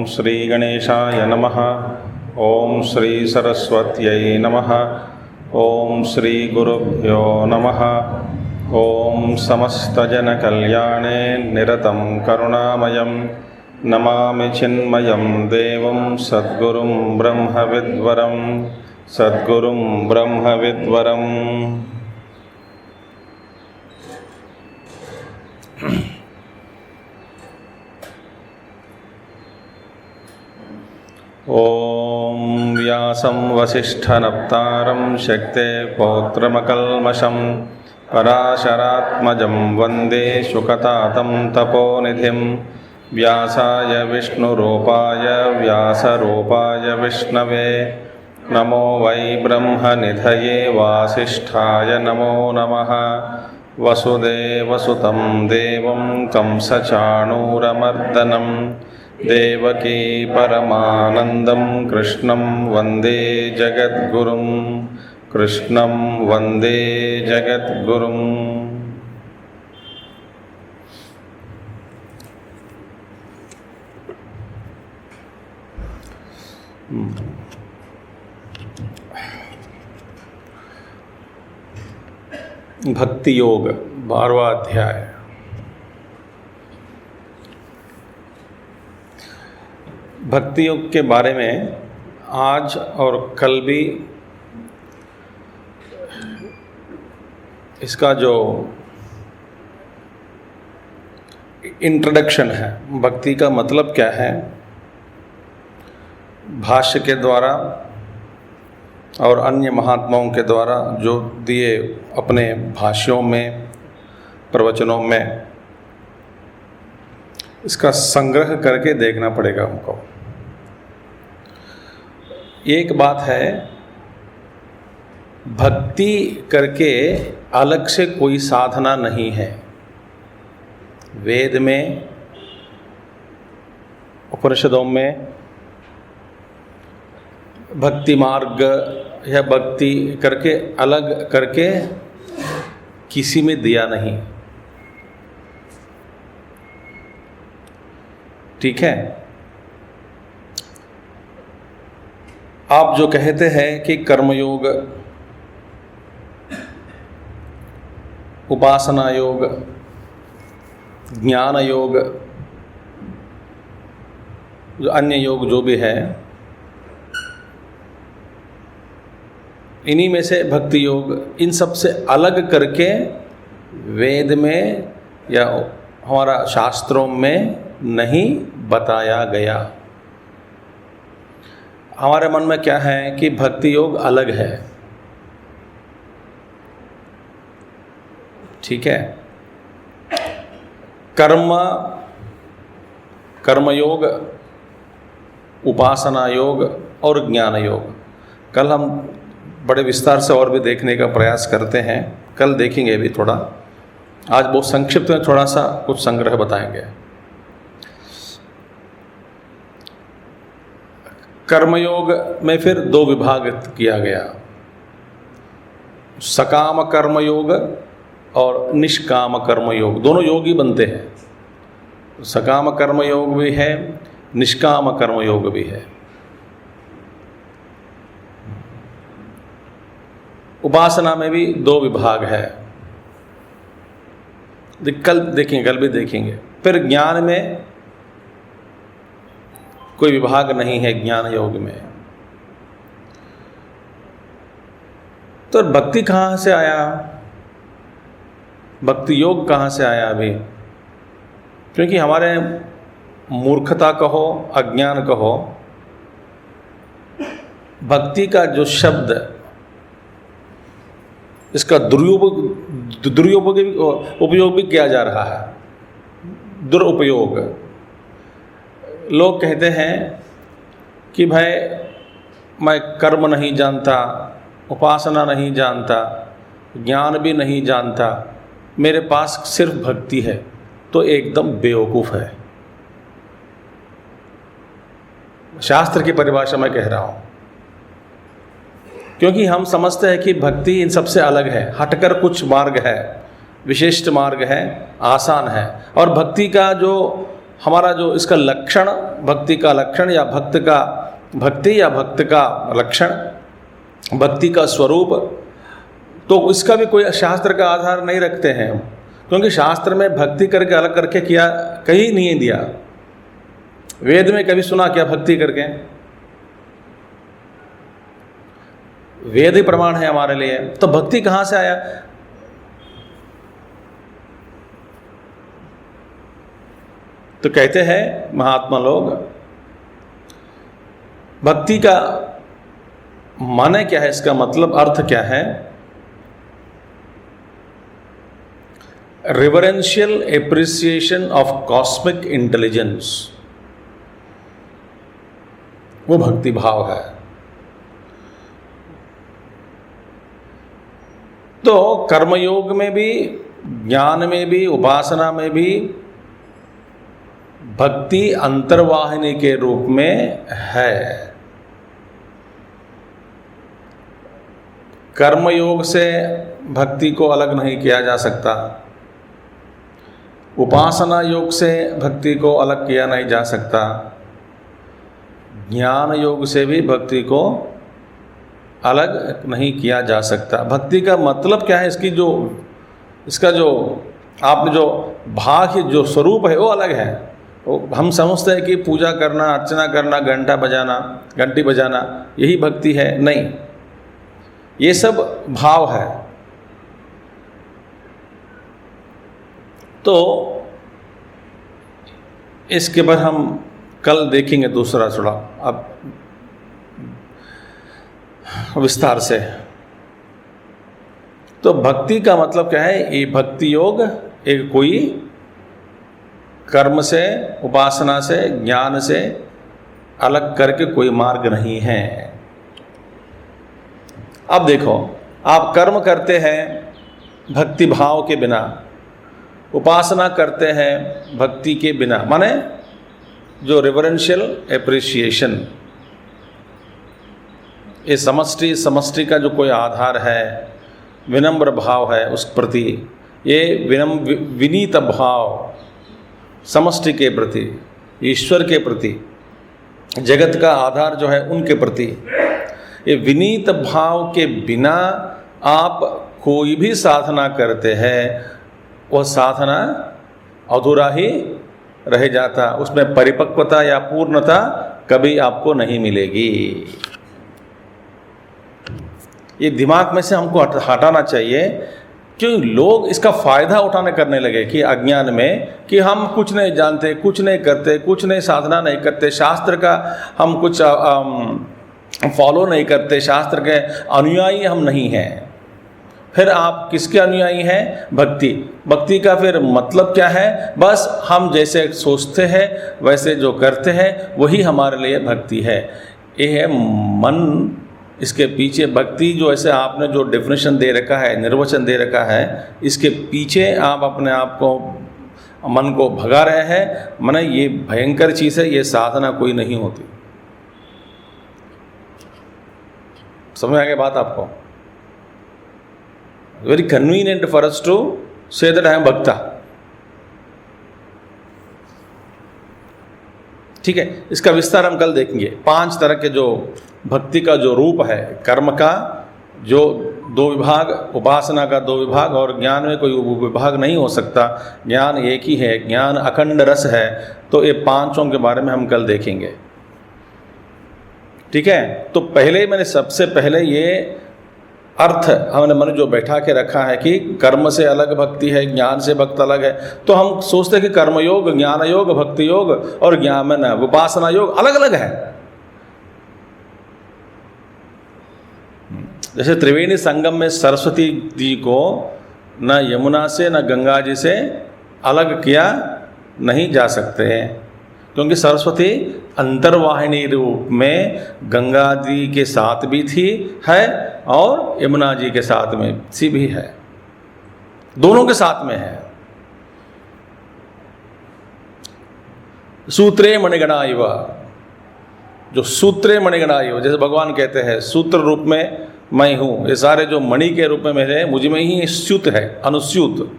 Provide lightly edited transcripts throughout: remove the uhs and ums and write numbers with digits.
श्री गणेशाय नमः। ओम श्री सरस्वत्यै नमः। ओम श्री गुरुभ्यो नमः। ओम समस्तजनकल्याणे निरतं करुणामयं नमामि चिन्मयं देवं सद्गुरुं ब्रह्मविद्वरं सद्गुरुं ब्रह्मविद्वरम्। ओम व्यासं वसिष्ठनप्तारं शक्ते पौत्रमकल्मषं पराशरात्मजं वन्दे शुकतातं तपोनिधिं। व्यासाय विष्णुरूपाय व्यासरूपाय विष्णवे नमो वै ब्रह्मनिधये वासिष्ठाय नमो नमः। वसुदेवसुतं देवं कंसचाणूरमर्दनं देवकी परमानन्दं कृष्णं वन्दे जगद्गुरुं कृष्णं वन्दे जगद्गुरुम्। भक्ति योग 12वां अध्याय। भक्ति योग के बारे में आज और कल भी इसका जो इंट्रोडक्शन है, भक्ति का मतलब क्या है, भाष्य के द्वारा और अन्य महात्माओं के द्वारा जो दिए अपने भाष्यों में, प्रवचनों में, इसका संग्रह करके देखना पड़ेगा हमको। एक बात है, भक्ति करके अलग से कोई साधना नहीं है। वेद में, उपनिषदों में भक्ति मार्ग या भक्ति करके अलग करके किसी में दिया नहीं। ठीक है। आप जो कहते हैं कि कर्मयोग, उपासना योग, ज्ञान योग, जो अन्य योग जो भी है, इन्हीं में से भक्ति योग, इन सब से अलग करके वेद में या हमारा शास्त्रों में नहीं बताया गया। हमारे मन में क्या है कि भक्ति योग अलग है। ठीक है। कर्मयोग, उपासना योग और ज्ञान योग, कल हम बड़े विस्तार से और भी देखने का प्रयास करते हैं। कल देखेंगे भी थोड़ा। आज बहुत संक्षिप्त में थोड़ा सा कुछ संग्रह बताएंगे। कर्मयोग में फिर दो विभाग किया गया, सकाम कर्मयोग और निष्काम कर्मयोग। दोनों योग ही बनते हैं। सकाम कर्मयोग भी है, निष्काम कर्मयोग भी है। उपासना में भी दो विभाग है। कल देखेंगे, कल भी देखेंगे। फिर ज्ञान में कोई विभाग नहीं है, ज्ञान योग में। तो भक्ति कहाँ से आया, भक्ति योग कहाँ से आया अभी? क्योंकि हमारे मूर्खता कहो, अज्ञान कहो, भक्ति का जो शब्द, इसका दुरुपयोग भी किया जा रहा है। दुरुपयोग। लोग कहते हैं कि भाई मैं कर्म नहीं जानता, उपासना नहीं जानता, ज्ञान भी नहीं जानता, मेरे पास सिर्फ भक्ति है, तो एकदम बेवकूफ़ है। शास्त्र की परिभाषा में कह रहा हूँ, क्योंकि हम समझते हैं कि भक्ति इन सबसे अलग है, हटकर कुछ मार्ग है, विशिष्ट मार्ग है, आसान है। और भक्ति का जो हमारा जो इसका लक्षण, भक्ति का लक्षण या भक्त का लक्षण, भक्ति का स्वरूप, तो इसका भी कोई शास्त्र का आधार नहीं रखते हैं हम, क्योंकि शास्त्र में भक्ति करके अलग करके किया कहीं नहीं दिया। वेद में कभी सुना क्या भक्ति करके? वेद ही प्रमाण है हमारे लिए। तो भक्ति कहाँ से आया? तो कहते हैं महात्मा लोग, भक्ति का माने क्या है, इसका मतलब अर्थ क्या है? रिवरेंशियल एप्रिसिएशन ऑफ कॉस्मिक इंटेलिजेंस, वो भक्ति भाव है। तो कर्मयोग में भी, ज्ञान में भी, उपासना में भी भक्ति अंतर्वाहिनी के रूप में है। कर्मयोग से भक्ति को अलग नहीं किया जा सकता, उपासना योग से भक्ति को अलग किया नहीं जा सकता, ज्ञान योग से भी भक्ति को अलग नहीं किया जा सकता। भक्ति का मतलब क्या है? इसका जो आपने जो भाग, जो स्वरूप है वो अलग है। हम समझते हैं कि पूजा करना, अर्चना करना, घंटी बजाना यही भक्ति है। नहीं, ये सब भाव है। तो इसके बाद हम कल देखेंगे दूसरा थोड़ा अब विस्तार से। तो भक्ति का मतलब क्या है? ये भक्ति योग एक कोई कर्म से, उपासना से, ज्ञान से अलग करके कोई मार्ग नहीं है। अब देखो, आप कर्म करते हैं भक्ति भाव के बिना, उपासना करते हैं भक्ति के बिना, माने जो रिवरेंशियल एप्रिसिएशन, ये समष्टि का जो कोई आधार है, विनम्र भाव है उस प्रति, ये विनीत भाव समष्टि के प्रति, ईश्वर के प्रति, जगत का आधार जो है उनके प्रति, ये विनीत भाव के बिना आप कोई भी साधना करते हैं, वह साधना अधूरा ही रह जाता, उसमें परिपक्वता या पूर्णता कभी आपको नहीं मिलेगी। ये दिमाग में से हमको हटाना चाहिए, क्योंकि लोग इसका फ़ायदा उठाने करने लगे कि अज्ञान में, कि हम कुछ नहीं जानते, कुछ नहीं करते, कुछ नहीं साधना नहीं करते, शास्त्र का हम कुछ फॉलो नहीं करते, शास्त्र के अनुयायी हम नहीं हैं। फिर आप किसके अनुयायी हैं? भक्ति का फिर मतलब क्या है? बस हम जैसे सोचते हैं वैसे जो करते हैं वही हमारे लिए भक्ति है। ये है मन। इसके पीछे भक्ति जो ऐसे आपने जो डेफिनेशन दे रखा है, निर्वचन दे रखा है, इसके पीछे आप अपने आप को, मन को भगा रहे हैं। माने ये भयंकर चीज़ है, ये साधना कोई नहीं होती। समझ आ गई बात आपको? Very convenient for us to say that I am bhakta. ठीक है, इसका विस्तार हम कल देखेंगे। 5 तरह के जो भक्ति का जो रूप है, कर्म का जो 2 विभाग, उपासना का 2 विभाग, और ज्ञान में कोई विभाग नहीं हो सकता। ज्ञान एक ही है, ज्ञान अखंड रस है। तो ये 5 के बारे में हम कल देखेंगे। ठीक है, तो पहले मैंने सबसे पहले ये अर्थ हमने मन जो बैठा के रखा है कि कर्म से अलग भक्ति है, ज्ञान से भक्ति अलग है। तो हम सोचते हैं कि कर्मयोग, ज्ञान योग, भक्ति योग और ज्ञान में उपासना योग अलग अलग है। जैसे त्रिवेणी संगम में सरस्वती जी को न यमुना से न गंगा जी से अलग किया नहीं जा सकते हैं, क्योंकि सरस्वती अंतर्वाहिनी रूप में गंगा जी के साथ भी थी है और यमुना जी के साथ में सी भी है, दोनों के साथ में है। सूत्रे मणिगणा इव, जो सूत्रे मणिगणा इव, जैसे भगवान कहते हैं सूत्र रूप में मैं हूँ, ये सारे जो मणि के रूप में मेरे मुझ में ही स्यूत है, अनुस्यूत।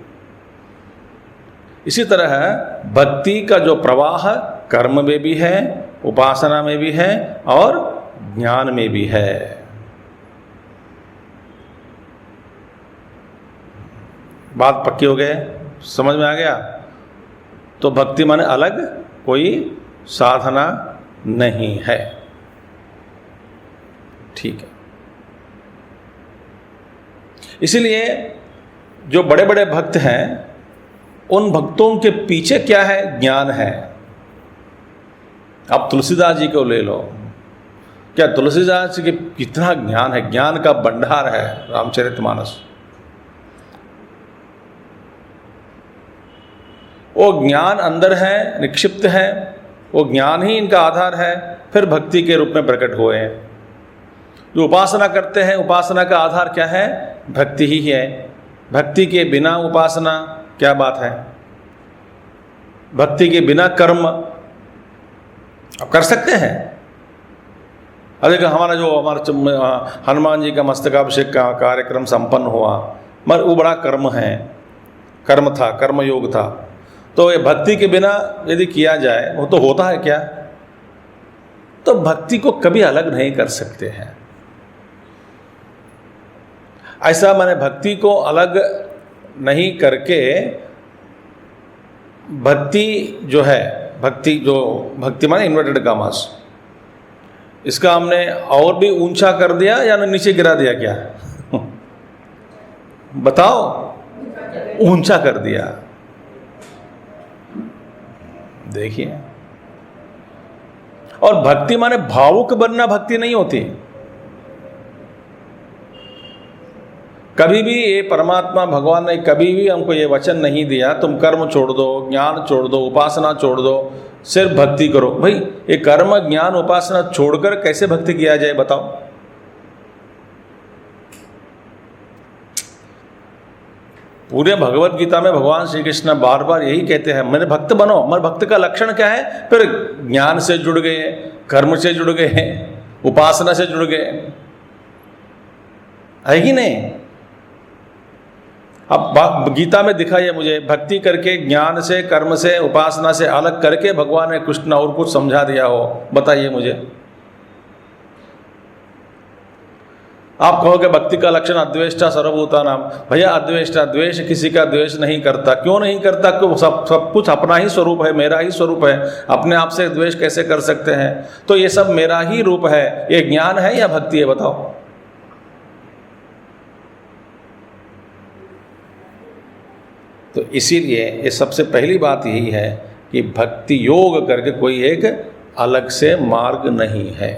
इसी तरह भक्ति का जो प्रवाह कर्म में भी है, उपासना में भी है और ज्ञान में भी है। बात पक्की हो गए, समझ में आ गया? तो भक्ति माने अलग कोई साधना नहीं है, ठीक है। इसीलिए जो बड़े बड़े भक्त हैं उन भक्तों के पीछे क्या है? ज्ञान है। अब तुलसीदास जी को ले लो, क्या तुलसीदास जी के कितना ज्ञान है, ज्ञान का भंडार है रामचरितमानस। वो ज्ञान अंदर है, निक्षिप्त है, वो ज्ञान ही इनका आधार है, फिर भक्ति के रूप में प्रकट हुए हैं। जो उपासना करते हैं, उपासना का आधार क्या है? भक्ति ही है। भक्ति के बिना उपासना क्या बात है? भक्ति के बिना कर्म अब कर सकते हैं? अरे हमारा जो हनुमान जी का मस्तकाभिषेक का कार्यक्रम संपन्न हुआ, मगर वो बड़ा कर्म है, कर्म था, कर्मयोग था। तो ये भक्ति के बिना यदि किया जाए वो तो होता है क्या? तो भक्ति को कभी अलग नहीं कर सकते हैं। ऐसा मैंने भक्ति को अलग नहीं करके, भक्ति जो है, भक्ति माने इन्वर्टेड कामास, इसका हमने और भी ऊंचा कर दिया या नीचे गिरा दिया क्या? बताओ, ऊंचा कर दिया। देखिए, और भक्ति माने भावुक बनना भक्ति नहीं होती। कभी भी ये परमात्मा भगवान ने कभी भी हमको ये वचन नहीं दिया तुम कर्म छोड़ दो, ज्ञान छोड़ दो, उपासना छोड़ दो, सिर्फ भक्ति करो। भाई ये कर्म ज्ञान उपासना छोड़कर कैसे भक्ति किया जाए बताओ? पूरे भगवत गीता में भगवान श्री कृष्ण बार बार यही कहते हैं, मेरे भक्त बनो। मगर भक्त का लक्षण क्या है? फिर ज्ञान से जुड़ गए, कर्म से जुड़ गए, उपासना से जुड़ गए, है कि नहीं? अब गीता में दिखाइए मुझे, भक्ति करके ज्ञान से, कर्म से, उपासना से अलग करके भगवान ने कुछ न और कुछ समझा दिया हो, बताइए मुझे। आप कहोगे भक्ति का लक्षण अद्वेष्टा सर्वभूतानां। भैया अद्वेष्टा, द्वेष किसी का द्वेष नहीं करता। क्यों नहीं करता? क्यों? सब कुछ अपना ही स्वरूप है, मेरा ही स्वरूप है, अपने आप से द्वेष कैसे कर सकते हैं? तो ये सब मेरा ही रूप है। ये ज्ञान है या भक्ति है बताओ? तो इसीलिए ये सबसे पहली बात यही है कि भक्ति योग करके कोई एक अलग से मार्ग नहीं है।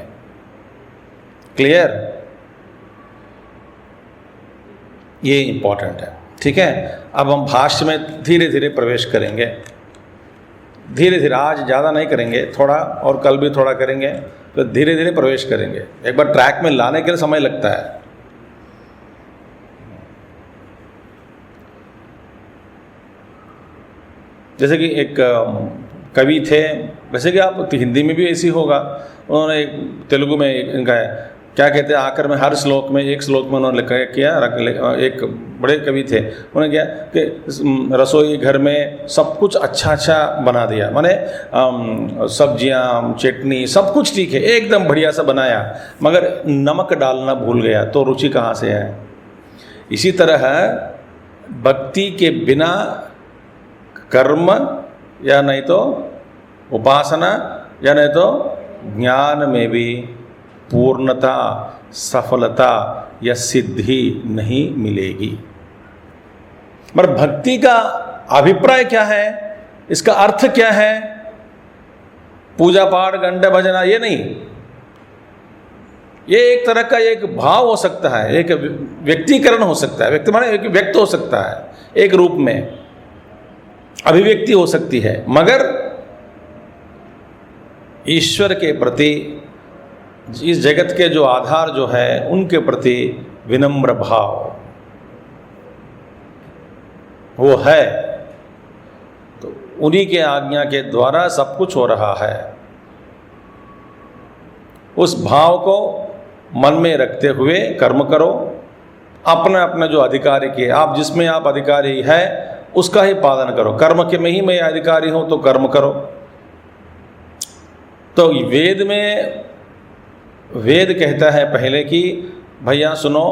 क्लियर? ये इंपॉर्टेंट है, ठीक है। अब हम भाष्य में धीरे धीरे प्रवेश करेंगे, धीरे धीरे, आज ज़्यादा नहीं करेंगे, थोड़ा और कल भी थोड़ा करेंगे, तो धीरे धीरे प्रवेश करेंगे। एक बार ट्रैक में लाने के लिए समय लगता है। जैसे कि एक कवि थे, वैसे कि आप हिंदी में भी ऐसी होगा, उन्होंने तेलुगु में इनका क्या कहते हैं, आखिर में हर श्लोक में, एक श्लोक में उन्होंने किया, एक बड़े कवि थे, उन्होंने किया कि रसोई घर में सब कुछ अच्छा अच्छा बना दिया, माने सब्जियां, चटनी सब कुछ ठीक है, एकदम बढ़िया सा बनाया, मगर नमक डालना भूल गया, तो रुचि कहाँ से है? इसी तरह भक्ति के बिना कर्म या नहीं तो उपासना या नहीं तो ज्ञान में भी पूर्णता, सफलता या सिद्धि नहीं मिलेगी। मगर भक्ति का अभिप्राय क्या है, इसका अर्थ क्या है? पूजा पाठ घंटे भजना ये नहीं, ये एक तरह का एक भाव हो सकता है, एक व्यक्तिकरण हो सकता है, व्यक्ति माने एक व्यक्त हो सकता है एक रूप में, अभिव्यक्ति हो सकती है, मगर ईश्वर के प्रति, इस जगत के जो आधार जो है उनके प्रति विनम्र भाव वो है, तो उन्हीं के आज्ञा के द्वारा सब कुछ हो रहा है। उस भाव को मन में रखते हुए कर्म करो। अपना अपना जो अधिकारी के, आप जिसमें आप अधिकारी है उसका ही पालन करो। कर्म के में ही मैं अधिकारी हूं तो कर्म करो। तो वेद कहता है पहले कि भैया सुनो,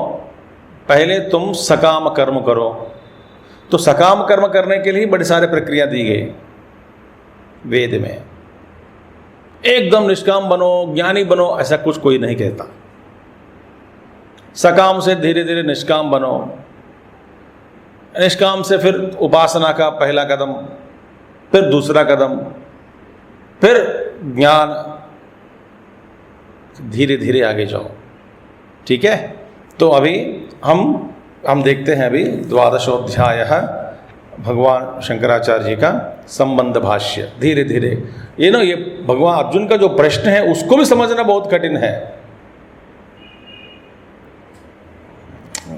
पहले तुम सकाम कर्म करो। तो सकाम कर्म करने के लिए बड़ी सारी प्रक्रिया दी गई वेद में। एकदम निष्काम बनो, ज्ञानी बनो, ऐसा कुछ कोई नहीं कहता। सकाम से धीरे धीरे निष्काम बनो, निष्काम से फिर उपासना का पहला कदम, फिर दूसरा कदम, फिर ज्ञान, धीरे धीरे आगे जाओ। ठीक है। तो अभी हम देखते हैं अभी 12वां अध्याय भगवान शंकराचार्य जी का संबंध भाष्य। धीरे धीरे ये भगवान अर्जुन का जो प्रश्न है उसको भी समझना बहुत कठिन है।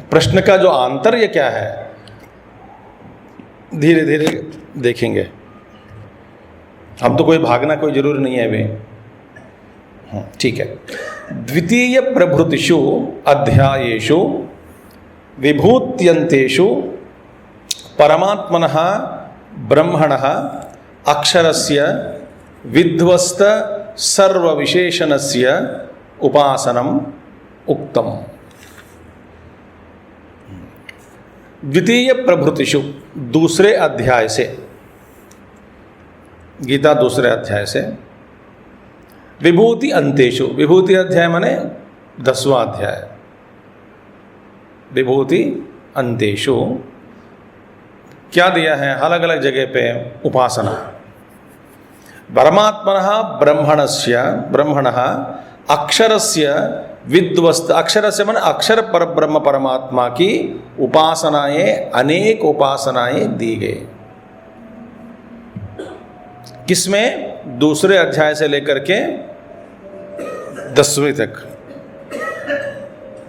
प्रश्न का जो आंतर्य क्या है धीरे धीरे देखेंगे। हम तो कोई भागना कोई जरूरी नहीं है अभी। ठीक है। द्वितीय प्रभृतिषु अध्यायेषु विभूत्यन्तेषु परमात्मनः ब्रह्मणः अक्षरस्य विध्वस्त सर्वविशेषणस्य उपासनम् उक्तम्। द्वितीय प्रभृतिषु, दूसरे अध्याय से, गीता दूसरे अध्याय से, विभूति अंतेषु, विभूति अध्याय माने 10वां अध्याय, विभूति अंतेषु क्या दिया है अलग अलग जगह पे उपासना। परमात्मनः ब्रह्मणः अक्षरस्य विध्वस्त, अक्षरस्य माने अक्षर पर ब्रह्म परमात्मा की उपासनाएं, अनेक उपासनाएं दी गई। किसमें? दूसरे अध्याय से लेकर के 10वें तक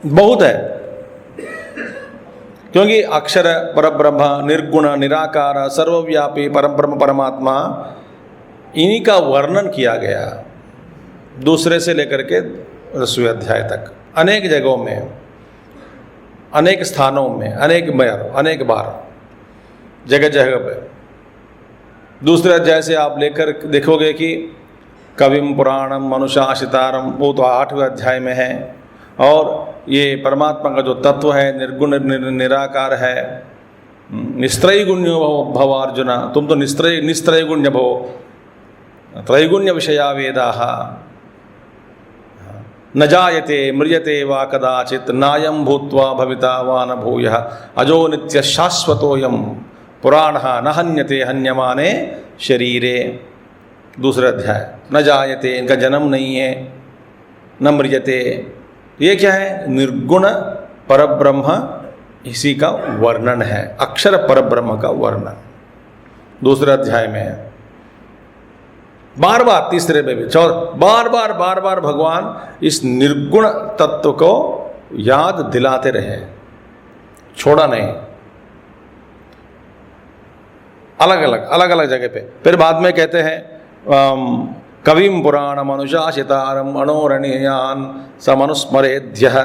बहुत है, क्योंकि अक्षर परब्रह्म, निर्गुण, निराकार, सर्वव्यापी परम ब्रह्म परमात्मा, इन्हीं का वर्णन किया गया दूसरे से लेकर के 10वें अध्याय तक। अनेक जगहों में, अनेक स्थानों में, अनेक बार, जगह जगह पे। दूसरे अध्याय से आप लेकर देखोगे कि कविम पुराणम अनुशासितारम, वो तो 8वें अध्याय में है। और ये परमात्मा का जो तत्व है निर्गुण निराकार है, निस्त्रैगुण्यो भव अर्जुन, तुम तो निस्त्रैगुण्य भव, त्रैगुण्य विषया वेदाः, न जायते म्रियते वा कदाचित्, नायं भूत्वा भविता वा न भूयः, अजो नित्य शाश्वतोऽयं पुराणः न हन्यते हन्यमाने शरीरे। दूसरा अध्याय, न जायते, इनका जन्म नहीं है, न म्रियते, ये क्या है? निर्गुण परब्रह्म, इसी का वर्णन है, अक्षर परब्रह्म का वर्णन दूसरे अध्याय में है। बार बार तीसरे में भी बार बार भगवान इस निर्गुण तत्व को याद दिलाते रहे, छोड़ा नहीं। अलग अलग जगह पे। फिर बाद में कहते हैं कविम पुराणम अनुशासितारम अणोरणीयान समनुस्मरेद्यः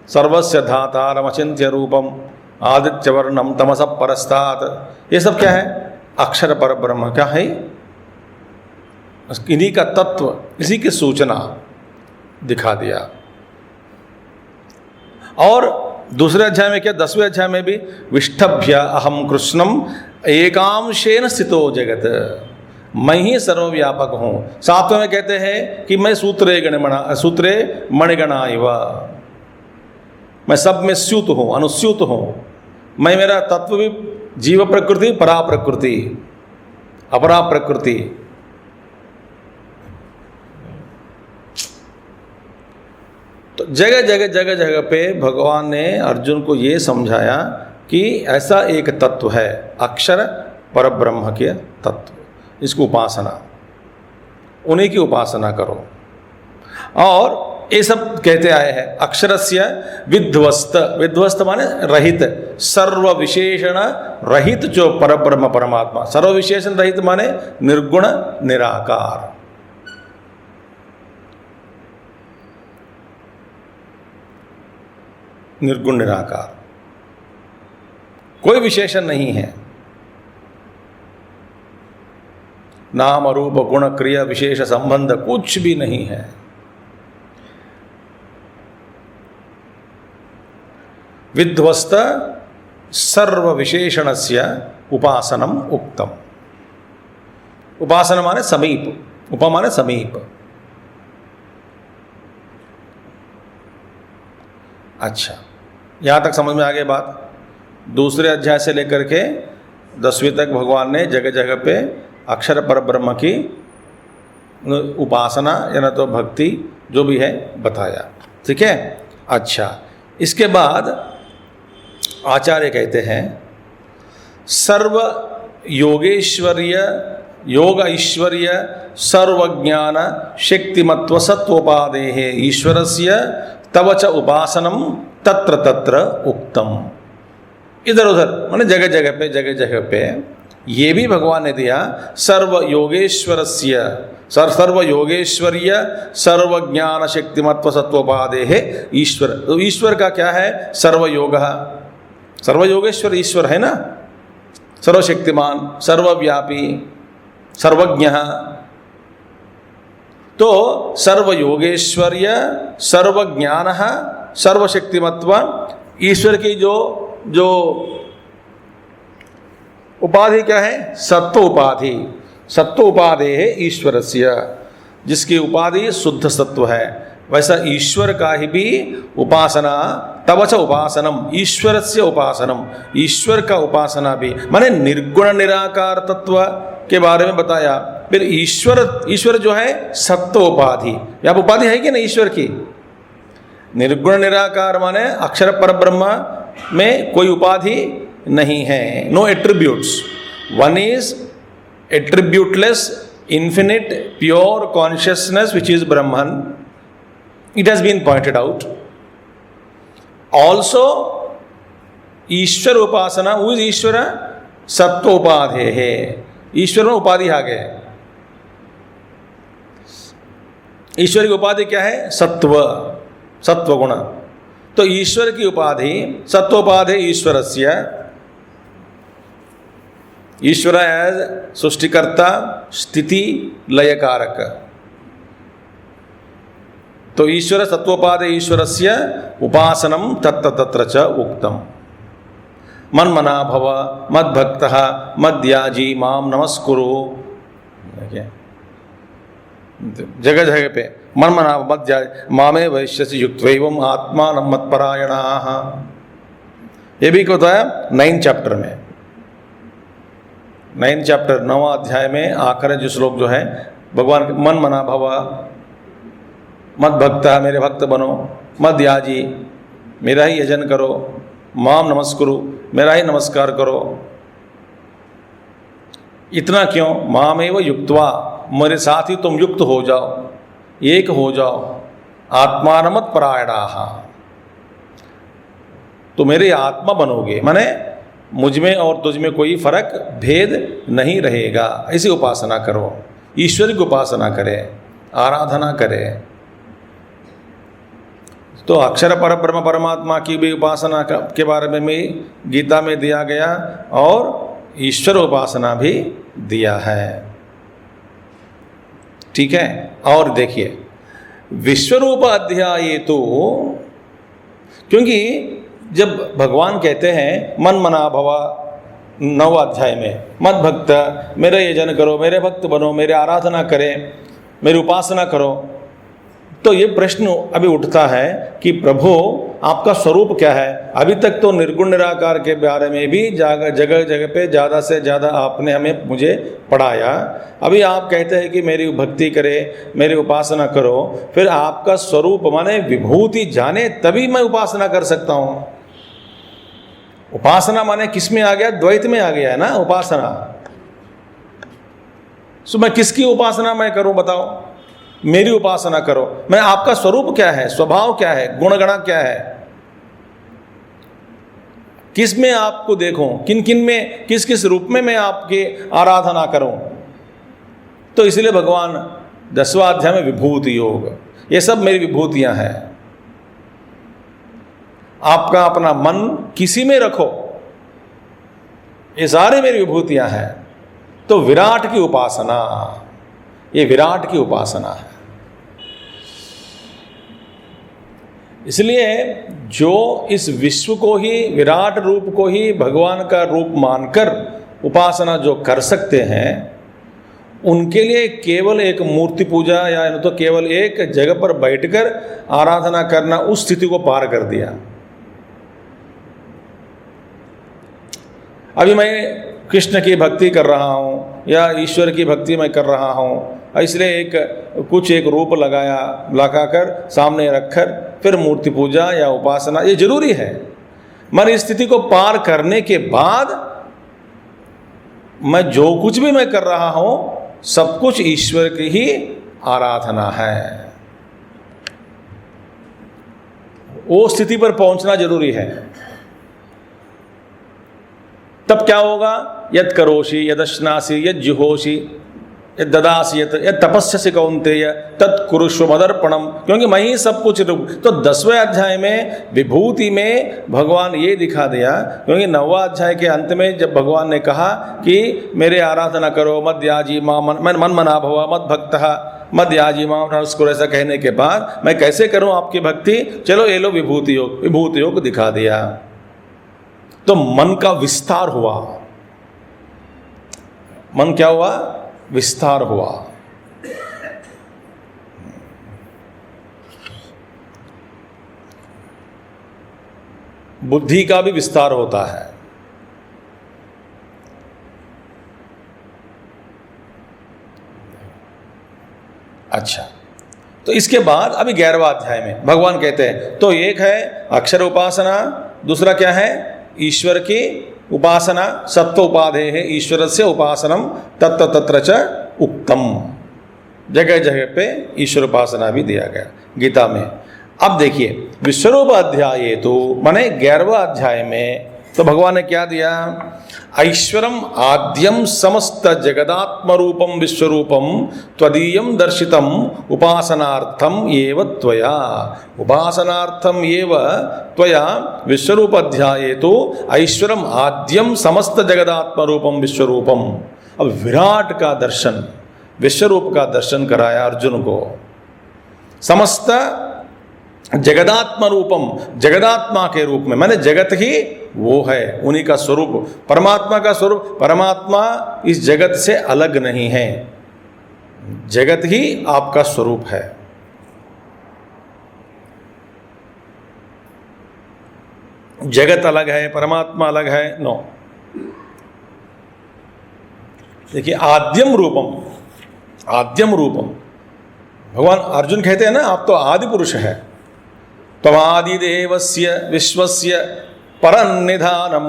सर्वस्य धातारम अचिन्त्य रूपम आदित्यवर्णम तमसः परस्तात्। ये सब क्या है? अक्षर परब्रह्म क्या है? इन्हीं का तत्व, इसी की सूचना दिखा दिया। और दूसरे अध्याय में क्या? 10वें अध्याय में भी विष्ठभ्य अहम कृष्णम एकांशेन स्थितो जगत, मैं ही सर्वव्यापक हूँ। 7वें में कहते हैं कि मैं सूत्रे मणिगणा इव, मैं सब में स्यूत हूँ, अनुस्यूत हूँ। मैं, मेरा तत्व भी जीव प्रकृति, परा प्रकृति, अपरा प्रकृति। तो जगह जगह पे भगवान ने अर्जुन को ये समझाया कि ऐसा एक तत्व है, अक्षर पर ब्रह्म के तत्व, इसको उपासना, उन्हीं की उपासना करो। और ये सब कहते आए हैं अक्षरस्य विध्वस्त, विध्वस्त माने रहित, सर्व विशेषण रहित जो परब्रह्म परमात्मा, सर्व विशेषण रहित माने निर्गुण निराकार। निर्गुण निराकार, कोई विशेषण नहीं है, नाम रूप गुण क्रिया विशेष संबंध कुछ भी नहीं है। विध्वस्त सर्व विशेषणस्य उपासनम उक्तम। उपासना माने समीप, उपा माने समीप। अच्छा, यहां तक समझ में आ गई बात। दूसरे अध्याय से लेकर के 10वीं तक भगवान ने जगह जगह पे अक्षर पर ब्रह्म की उपासना या न तो भक्ति जो भी है बताया। ठीक है। अच्छा, इसके बाद आचार्य कहते हैं सर्व योगेश्वर्य योग ऐश्वर्य सर्वज्ञान शक्तिमत्व सत्वोपादेः ईश्वरस्य तव च उपासनम तत्र तत्र उक्तम। इधर उधर माने जगह जगह पे ये भी भगवान ने दिया सर्व योगेश्वरस्य सर्व योगेश्वर्य सर्वज्ञान शक्तिमत्व सत्वोपादेः ईश्वर। तो ईश्वर का क्या है? सर्वयोग, सर्वयोगेश्वर ईश्वर है ना, सर्वशक्तिमान सर्वव्यापी सर्वज्ञ। तो सर्वयोगेश्वर्य सर्वज्ञान सर्वशक्तिमत्व, ईश्वर की जो उपाधि क्या है? सत्व उपाधि। सत्व उपाधि है ईश्वरस्य, जिसकी उपाधि शुद्ध सत्व है। वैसा ईश्वर का ही भी उपासना तव च उपासनम, ईश्वरस्य उपासनम, ईश्वर का उपासना भी माने निर्गुण निराकार तत्व के बारे में बताया। फिर ईश्वर जो है सत्व उपाधि, यहाँ उपाधि है कि नहीं ईश्वर की? निर्गुण निराकार माने अक्षर पर ब्रह्म में कोई उपाधि नहीं है, no attributes. One is attributeless infinite pure consciousness which is Brahman. It has been pointed out. Also Ishwar Upasana, who is ईश्वर? सत्व उपाधि है। ईश्वर में उपाधि आ गए। ईश्वर की उपाधि क्या है? सत्व, सत्व गुण। तो ईश्वर की उपाधि सत्वोपाधि ईश्वरस्य। ईश्वर एज सृष्टिकर्ता स्थिति लयकारक। तो ईश्वर सत्वोपाधि ईश्वरस्य उपासनम तत्र तत्र च उक्तम। मन्मना भव मद्भक्तः मद्याजी माम नमस्कुरु। जगह जगह पे मन्मना मद्याजी मामे वैश्यसि युक्त्वैवम् आत्मानं मत्परायणाः। ये भी क्या होता है 9 चैप्टर में, 9 चैप्टर 9वां अध्याय में आखिर जो श्लोक जो है भगवान मन मना भव, मद भक्त मेरे भक्त बनो, मद याजी मेरा ही यजन करो, माम नमस्कुरु मेरा ही नमस्कार करो। इतना क्यों? मामेव युक्त्वा, मेरे साथ ही तुम युक्त हो जाओ, एक हो जाओ। आत्मानमत परायणाः, तो मेरे आत्मा बनोगे, माने मुझ में और तुझ में कोई फर्क भेद नहीं रहेगा। ऐसी उपासना करो, ईश्वर की उपासना करें, आराधना करें। तो अक्षर पर ब्रह्म परमात्मा की भी उपासना के बारे में भी गीता में दिया गया और ईश्वर उपासना भी दिया है। ठीक है। और देखिए विश्वरूप अध्याय तो, क्योंकि जब भगवान कहते हैं मन मना भवा 9 अध्याय में, मद भक्त मेरा यजन करो, मेरे भक्त बनो, मेरे आराधना करें, मेरी उपासना करो, तो ये प्रश्न अभी उठता है कि प्रभु आपका स्वरूप क्या है? अभी तक तो निर्गुण निराकार के बारे में भी जगह जगह पे ज़्यादा से ज़्यादा आपने हमें मुझे पढ़ाया। अभी आप कहते हैं कि मेरी भक्ति करे, मेरी उपासना करो, फिर आपका स्वरूप माने विभूति जाने तभी मैं उपासना कर सकता हूँ। उपासना माने किस में आ गया? द्वैत में आ गया है ना उपासना। सो मैं किसकी उपासना मैं करूं बताओ? मेरी उपासना करो। मैं आपका स्वरूप क्या है, स्वभाव क्या है, गुणगणा क्या है, किस में आपको देखूं, किन किन में, किस किस रूप में मैं आपकी आराधना करूं? तो इसलिए भगवान 10वां अध्याय में विभूति योग, ये सब मेरी विभूतियां हैं। आपका अपना मन किसी में रखो, ये सारे मेरी विभूतियां हैं। तो विराट की उपासना, ये विराट की उपासना है। इसलिए जो इस विश्व को ही, विराट रूप को ही भगवान का रूप मानकर उपासना जो कर सकते हैं, उनके लिए केवल एक मूर्ति पूजा या तो केवल एक जगह पर बैठकर आराधना करना उस स्थिति को पार कर दिया। अभी मैं कृष्ण की भक्ति कर रहा हूँ या ईश्वर की भक्ति मैं कर रहा हूँ, इसलिए एक रूप लगाकर सामने रखकर फिर मूर्ति पूजा या उपासना ये जरूरी है। मगर इस स्थिति को पार करने के बाद मैं जो कुछ भी मैं कर रहा हूँ सब कुछ ईश्वर की ही आराधना है। वो स्थिति पर पहुंचना जरूरी है। तब क्या होगा? यद करोषि यदश्नासि यद जुहोषि यद ददासि यद तपस्यसि कौन्तेय तत् कुरुष्व मदर्पणम। क्योंकि मैं ही सब कुछ। तो 10वें अध्याय में विभूति में भगवान ये दिखा दिया, क्योंकि 9वां अध्याय के अंत में जब भगवान ने कहा कि मेरे आराधना करो, मद याजी मां मन मना भव मद भक्तः मद याजी मां नमस्कुर, ऐसा कहने के बाद मैं कैसे करूं आपकी भक्ति? चलो ये लो विभूति योग दिखा दिया। तो मन का विस्तार हुआ। मन क्या हुआ? विस्तार हुआ। बुद्धि का भी विस्तार होता है। अच्छा, तो इसके बाद अभी 11वां अध्याय में भगवान कहते हैं, तो एक है अक्षर उपासना, दूसरा क्या है? ईश्वर की उपासना। सत्व उपाधे है ईश्वर से उपासनम तत्र तत्र च उक्तम। जगह जगह पे ईश्वर उपासना भी दिया गया गीता में। अब देखिए विश्वरूप अध्याय, तो माने 11वां अध्याय में तो भगवान ने क्या दिया? ऐश्वरम आद्यम समस्त जगदात्म रूपम विश्वरूपम त्वदीयम दर्शितम उपासनार्थम एव त्वया। उपासनार्थम एव त्वया विश्वरूप अध्याये तो ऐश्वरम आद्यम समस्त जगदात्म रूपम विश्वरूपम। अब विराट का दर्शन, विश्वरूप का दर्शन कराया अर्जुन को। समस्त जगदात्म रूपम, जगदात्मा के रूप में, माने जगत ही वो है, उन्हीं का स्वरूप, परमात्मा का स्वरूप। परमात्मा इस जगत से अलग नहीं है, जगत ही आपका स्वरूप है। जगत अलग है, परमात्मा अलग है, नो। देखिए आद्यम रूपम, आद्यम रूपम, भगवान अर्जुन कहते हैं ना, आप तो आदि पुरुष है। त्वमादिदेवस्य विश्वस्य परन्निधानम,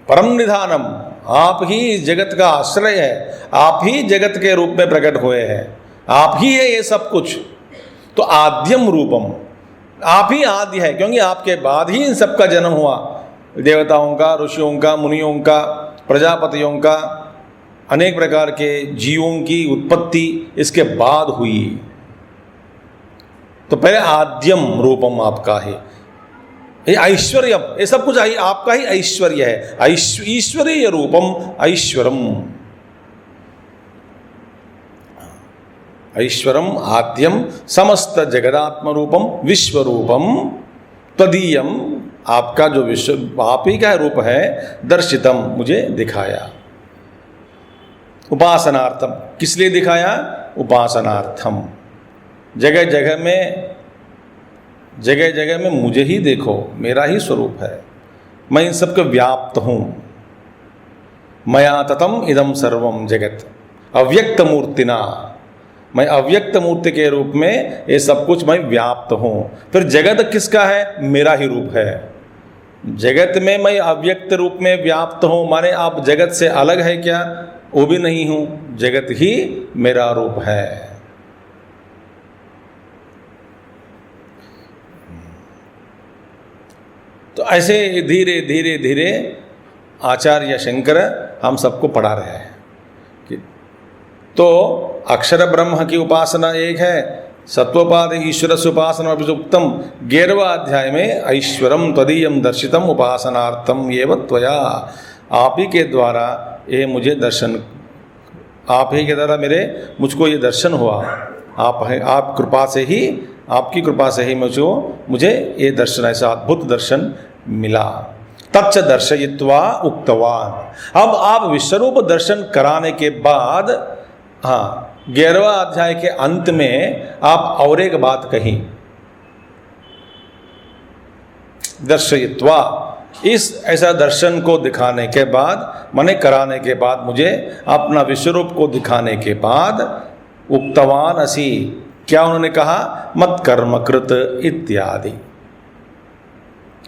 परम निधानम, आप ही इस जगत का आश्रय है, आप ही जगत के रूप में प्रकट हुए हैं, आप ही है ये सब कुछ। तो आद्यम रूपम, आप ही आदि है, क्योंकि आपके बाद ही इन सब का जन्म हुआ। देवताओं का, ऋषियों का, मुनियों का, प्रजापतियों का, अनेक प्रकार के जीवों की उत्पत्ति इसके बाद हुई। तो पहले आद्यम रूपम आपका है, ये ऐश्वर्य, ये सब कुछ आपका ही ऐश्वर्य है। ईश्वरीय रूपम ऐश्वरम, ऐश्वरम आद्यम समस्त जगदात्म रूपम विश्वरूपम तदीयम, आपका जो विश्व आप ही का रूप है, दर्शितम, मुझे दिखाया। उपासनार्थम, किस लिए दिखाया? उपासनार्थम। जगह जगह में, जगह जगह में मुझे ही देखो, मेरा ही स्वरूप है, मैं इन सब के व्याप्त हूँ। मया ततम इदम सर्वम जगत अव्यक्त मूर्तिना, मैं अव्यक्त मूर्ति के रूप में ये सब कुछ मैं व्याप्त हूँ। फिर जगत किसका है? मेरा ही रूप है। जगत में मैं अव्यक्त रूप में व्याप्त हूँ, माने आप जगत से अलग है क्या? वो भी नहीं हूँ, जगत ही मेरा रूप है। तो ऐसे धीरे धीरे धीरे आचार्य शंकर हम सबको पढ़ा रहे हैं कि तो अक्षर ब्रह्म की उपासना एक है, सत्वपाद ईश्वर से उपासना उत्तम। 11वां अध्याय में ऐश्वरम तदीयम दर्शितम उपासनार्थम एव त्वया, आप ही के द्वारा ये मुझे दर्शन, आप ही के द्वारा मुझको ये दर्शन हुआ, आप कृपा से ही, आपकी कृपा से ही मुझे ये दर्शन, ऐसा अद्भुत दर्शन मिला। तच्च दर्शयित्वा उक्तवान, अब आप विश्वरूप दर्शन कराने के बाद, हाँ 11वां अध्याय के अंत में आप और एक बात कही, दर्शयित्वा, इस ऐसा दर्शन को दिखाने के बाद, माने कराने के बाद, मुझे अपना विश्वरूप को दिखाने के बाद, उक्तवान असी, क्या उन्होंने कहा? मत कर्मकृत इत्यादि।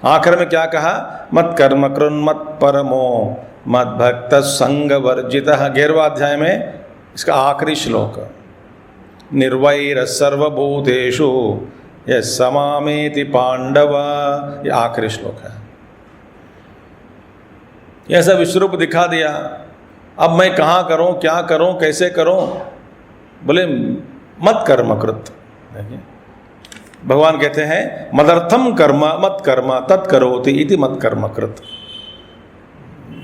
आखिर में क्या कहा? मत कर्मकृत मत परमो मत भक्त संग वर्जित। 11वां अध्याय में इसका आखिरी श्लोक, निर्वैर सर्वभूतेषु यः समामेति पांडव, ये आखिरी श्लोक है। ऐसा विश्वरूप दिखा दिया, अब मैं कहाँ करूं, क्या करूं, कैसे करूं? बोले मत कर्मकृत। भगवान कहते हैं मदर्थम कर्म मत कर्म तत्करोति इति मत कर्मकृत,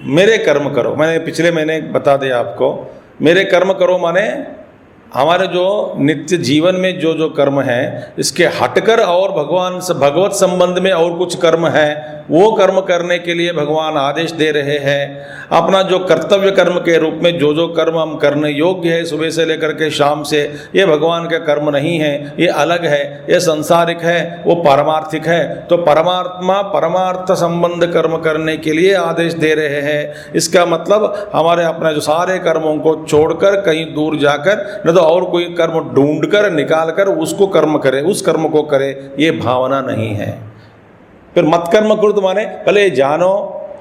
मेरे कर्म करो। मैंने पिछले महीने बता दिया आपको, मेरे कर्म करो माने हमारे जो नित्य जीवन में जो जो कर्म है, इसके हटकर और भगवान से भगवत संबंध में और कुछ कर्म है, वो कर्म करने के लिए भगवान आदेश दे रहे हैं। अपना जो कर्तव्य कर्म के रूप में जो जो कर्म हम करने योग्य है सुबह से लेकर के शाम से, ये भगवान का कर्म नहीं है, ये अलग है, ये संसारिक है, वो पारमार्थिक है। तो परमात्मा परमार्थ संबंध कर्म करने के लिए आदेश दे रहे हैं। इसका मतलब हमारे अपने जो सारे कर्मों को छोड़कर कहीं दूर जाकर, न तो और कोई कर्म ढूंढ कर निकाल कर उसको कर्म करे, उस कर्म को करे, ये भावना नहीं है। फिर मत कर्म कृत माने पहले जानो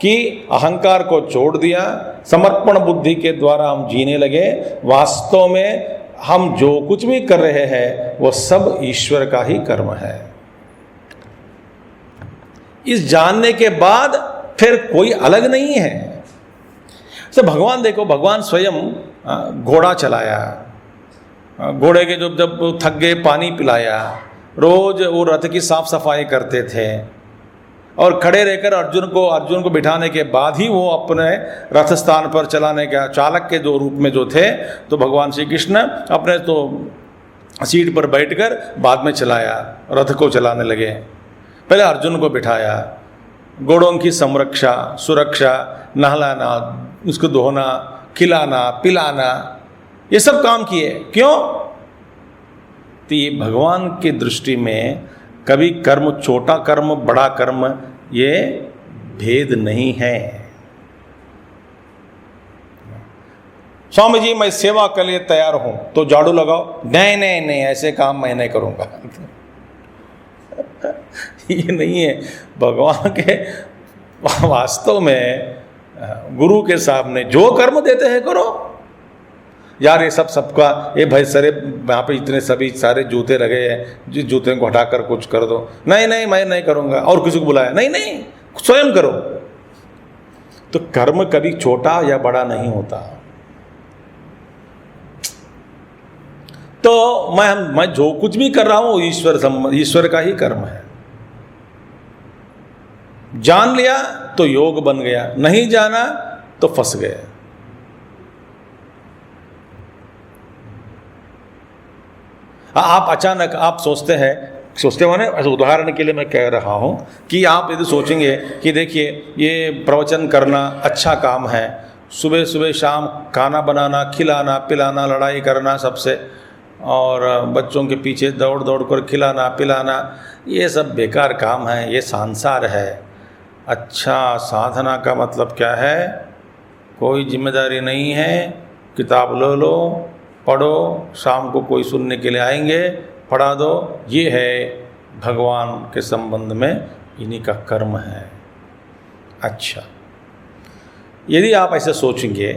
कि अहंकार को छोड़ दिया, समर्पण बुद्धि के द्वारा हम जीने लगे। वास्तव में हम जो कुछ भी कर रहे हैं वो सब ईश्वर का ही कर्म है। इस जानने के बाद फिर कोई अलग नहीं है। तो भगवान देखो, भगवान स्वयं घोड़ा चलाया, घोड़े के जब थक गए पानी पिलाया, रोज वो रथ की साफ सफाई करते थे, और खड़े रहकर अर्जुन को बिठाने के बाद ही वो अपने रथ स्थान पर चलाने का चालक के जो रूप में जो थे, तो भगवान श्री कृष्ण अपने तो सीट पर बैठकर बाद में चलाया, रथ को चलाने लगे। पहले अर्जुन को बिठाया, घोड़ों की संरक्षा सुरक्षा, नहलाना, उसको धोना, खिलाना पिलाना, ये सब काम किए। क्यों? तो ये भगवान की दृष्टि में कभी कर्म, छोटा कर्म बड़ा कर्म, ये भेद नहीं है। स्वामी जी मैं सेवा के लिए तैयार हूं, तो झाड़ू लगाओ, नहीं नहीं नहीं ऐसे काम मैं नहीं करूंगा। ये नहीं है। भगवान के वास्तव में गुरु के सामने जो कर्म देते हैं करो। यार ये सबका, ये भाई सरे यहाँ पे इतने सभी सारे जूते लगे हैं, जिस जूते को हटाकर कुछ कर दो, नहीं नहीं मैं नहीं करूँगा। और किसी को बुलाया, नहीं नहीं स्वयं करो। तो कर्म कभी छोटा या बड़ा नहीं होता। तो मैं जो कुछ भी कर रहा हूँ ईश्वर का ही कर्म है। जान लिया तो योग बन गया, नहीं जाना तो फंस गए। आप अचानक आप सोचते माने उदाहरण के लिए मैं कह रहा हूँ कि आप यदि सोचेंगे कि देखिए ये प्रवचन करना अच्छा काम है, सुबह सुबह शाम खाना बनाना, खिलाना पिलाना, लड़ाई करना सबसे, और बच्चों के पीछे दौड़ दौड़ कर खिलाना पिलाना, ये सब बेकार काम है, ये संसार है। अच्छा, साधना का मतलब क्या है? कोई जिम्मेदारी नहीं है, किताब लो पढ़ो, शाम को कोई सुनने के लिए आएंगे, पढ़ा दो। ये है भगवान के संबंध में इन्हीं का कर्म है। अच्छा, यदि आप ऐसे सोचेंगे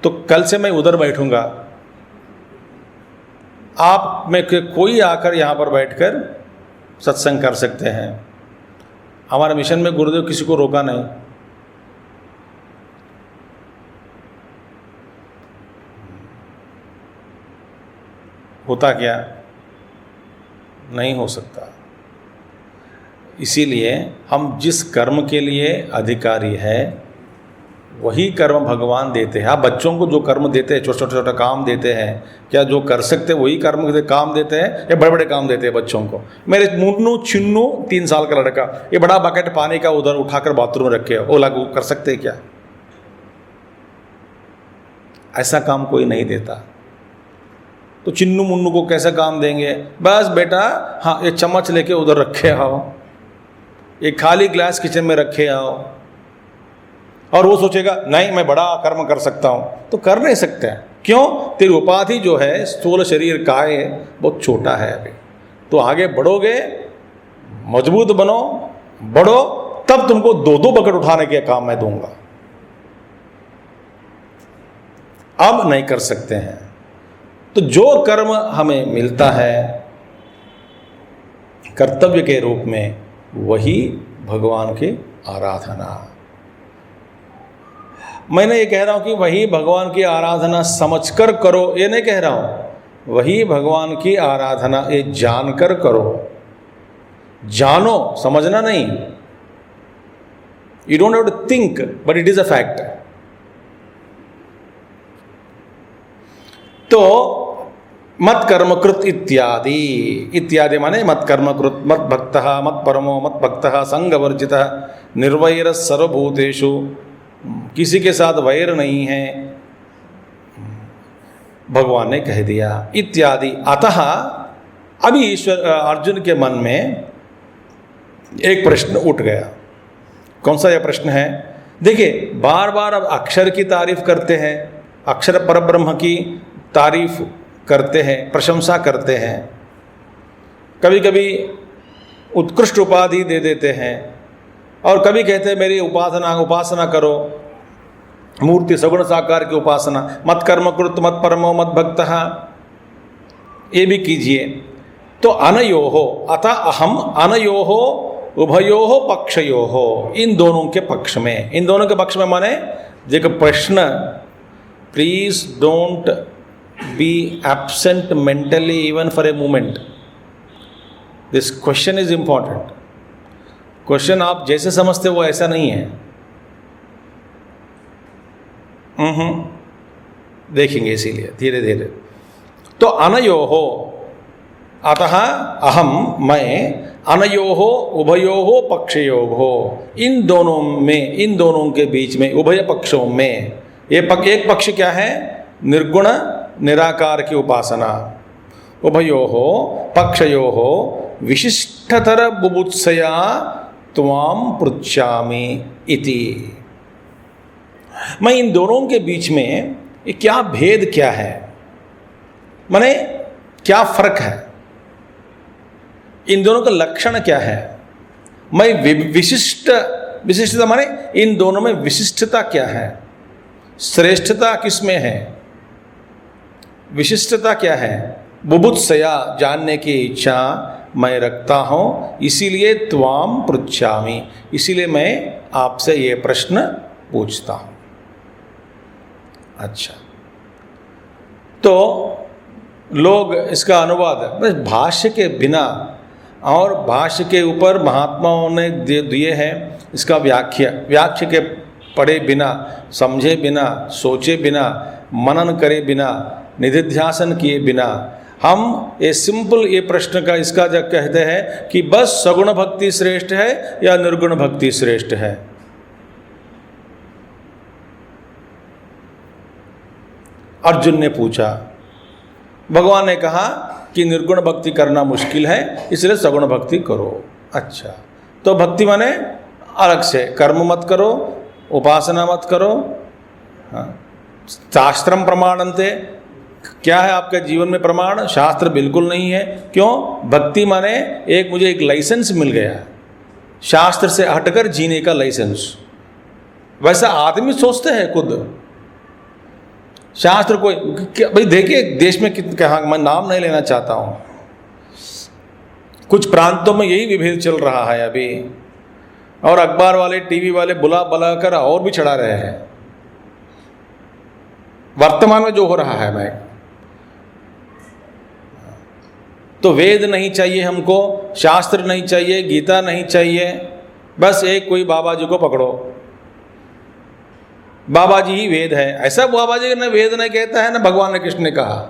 तो कल से मैं उधर बैठूंगा, आप में कोई आकर यहाँ पर बैठकर सत्संग कर सकते हैं। हमारे मिशन में गुरुदेव किसी को रोका नहीं। होता क्या? नहीं हो सकता। इसीलिए हम जिस कर्म के लिए अधिकारी है वही कर्म भगवान देते हैं। आप बच्चों को जो कर्म देते हैं, छोटा छोटा काम देते हैं, क्या जो कर सकते वही काम देते हैं या बड़े बड़े काम देते हैं बच्चों को? मेरे मुन्नू चिन्नू 3 साल का लड़का ये बड़ा बकेट पानी का उधर उठाकर बाथरूम में रखे, वो लागू कर सकते क्या? ऐसा काम कोई नहीं देता। तो चिन्नू मुन्नू को कैसा काम देंगे? बस बेटा हाँ ये चम्मच लेके उधर रखे आओ, एक खाली ग्लास किचन में रखे आओ, और वो सोचेगा नहीं मैं बड़ा कर्म कर सकता हूँ। तो कर नहीं सकते हैं। क्यों? तेरी उपाधि जो है स्थूल शरीर का है बहुत छोटा है अभी। तो आगे बढ़ोगे, मजबूत बनो, बढ़ो, तब तुमको 2-2 बकेट उठाने के काम मैं दूंगा। अब नहीं कर सकते हैं। तो जो कर्म हमें मिलता है कर्तव्य के रूप में, वही भगवान की आराधना। मैंने ये कह रहा हूं कि वही भगवान की आराधना समझकर करो, ये नहीं कह रहा हूं। वही भगवान की आराधना ये जानकर करो। जानो, समझना नहीं। You don't have to think but it is a fact. तो मत कर्मकृत इत्यादि, इत्यादि माने मत कर्मकृत, मत भक्तः, मत परमो, मत भक्तः, संगवर्जितः, निर्वैर सर्वभूतेषु, किसी के साथ वैर नहीं है, भगवान ने कह दिया इत्यादि। अतः अभी ईश्वर अर्जुन के मन में एक प्रश्न उठ गया। कौन सा यह प्रश्न है? देखिए, बार बार अब अक्षर की तारीफ करते हैं, अक्षर परब्रह्म की तारीफ करते हैं, प्रशंसा करते हैं, कभी कभी उत्कृष्ट उपाधि दे देते हैं, और कभी कहते हैं मेरी उपासना करो, मूर्ति सगुण साकार की उपासना, मत कर्मकृत, मत परमो, मत भक्तः, ये भी कीजिए। तो अनयोहो अतः अहम अनयोहो उभयोहो पक्षयोहो, इन दोनों के पक्ष में, इन दोनों के पक्ष में माने एक प्रश्न, please don't be absent mentally even for a moment. This question is important. Question आप जैसे समझते वो ऐसा नहीं है। देखेंगे इसीलिए धीरे धीरे। तो अनयोहो अतः अहम, मैं, अनयोहो उभयोहो पक्षयोहो, इन दोनों में, इन दोनों के बीच में, उभय पक्षों में, एक पक्ष क्या है? निर्गुण निराकार की उपासना। उभयोहो पक्षयोहो विशिष्टतर बुभुत्सया त्वाम पृच्छामि इति। मैं इन दोनों के बीच में ये क्या भेद क्या है, माने क्या फर्क है, इन दोनों का लक्षण क्या है? मैं विशिष्टता माने इन दोनों में विशिष्टता क्या है, श्रेष्ठता किसमें है, विशिष्टता क्या है? बुभुत्सया, जानने की इच्छा मैं रखता हूँ, इसीलिए त्वाम पृच्छामि, इसीलिए मैं आपसे ये प्रश्न पूछता हूँ। अच्छा, तो लोग इसका अनुवाद बस भाष्य के बिना और भाष्य के ऊपर महात्माओं ने दिए हैं, इसका व्याख्या के पढ़े बिना, समझे बिना, सोचे बिना, मनन करे बिना, निधिध्यासन किए बिना हम ये सिंपल ये प्रश्न का इसका जब कहते हैं कि बस सगुण भक्ति श्रेष्ठ है या निर्गुण भक्ति श्रेष्ठ है। अर्जुन ने पूछा, भगवान ने कहा कि निर्गुण भक्ति करना मुश्किल है, इसलिए सगुण भक्ति करो। अच्छा, तो भक्ति माने अलग से कर्म मत करो, उपासना मत करो। हाँ, शास्त्रम प्रमाणन्ते, क्या है आपके जीवन में प्रमाण? शास्त्र बिल्कुल नहीं है। क्यों? भक्ति माने मुझे एक लाइसेंस मिल गया, शास्त्र से हटकर जीने का लाइसेंस। वैसा आदमी सोचते हैं खुद। शास्त्र को भाई देखिए, देश में कहाँ, मैं नाम नहीं लेना चाहता हूँ, कुछ प्रांतों में यही विभेद चल रहा है अभी, और अखबार वाले, टीवी वाले बुला बुला कर और भी चढ़ा रहे हैं। वर्तमान में जो हो रहा है, मैं तो वेद नहीं चाहिए हमको, शास्त्र नहीं चाहिए, गीता नहीं चाहिए, बस एक कोई बाबा जी को पकड़ो, बाबा जी ही वेद है। ऐसा बाबा जी ने वेद नहीं कहता है ना, भगवान कृष्ण ने कहा,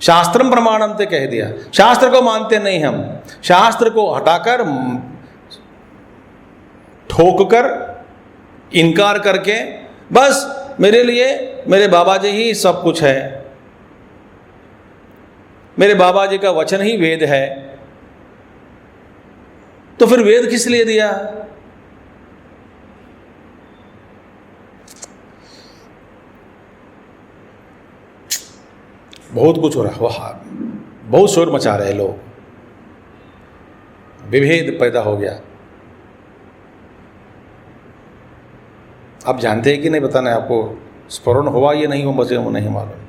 शास्त्रम प्रमाणम ते कह दिया। शास्त्र को मानते नहीं हम, शास्त्र को हटाकर, ठोक कर, इनकार करके, बस मेरे लिए मेरे बाबा जी ही सब कुछ है, मेरे बाबा जी का वचन ही वेद है। तो फिर वेद किस लिए दिया? बहुत कुछ हो रहा है, वहाँ बहुत शोर मचा रहे लोग, विभेद पैदा हो गया। आप जानते हैं कि नहीं, बताना है आपको, स्फुरण हुआ ये नहीं हो, मुझे वो नहीं मालूम।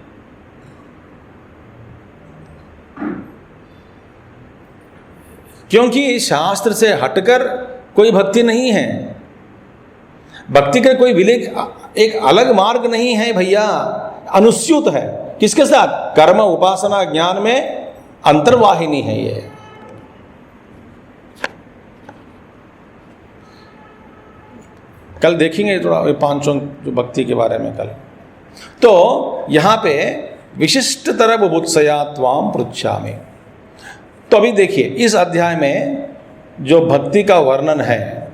क्योंकि शास्त्र से हटकर कोई भक्ति नहीं है, भक्ति का कोई विलेख, एक अलग मार्ग नहीं है भैया, अनुस्यूत है। किसके साथ? कर्म, उपासना, ज्ञान में अंतर्वाहिनी है ये। कल देखेंगे थोड़ा पांचों जो भक्ति के बारे में कल। तो यहाँ पे विशिष्ट तरह बुभुत्सया त्वाम पृच्छामि। तो अभी देखिए, इस अध्याय में जो भक्ति का वर्णन है,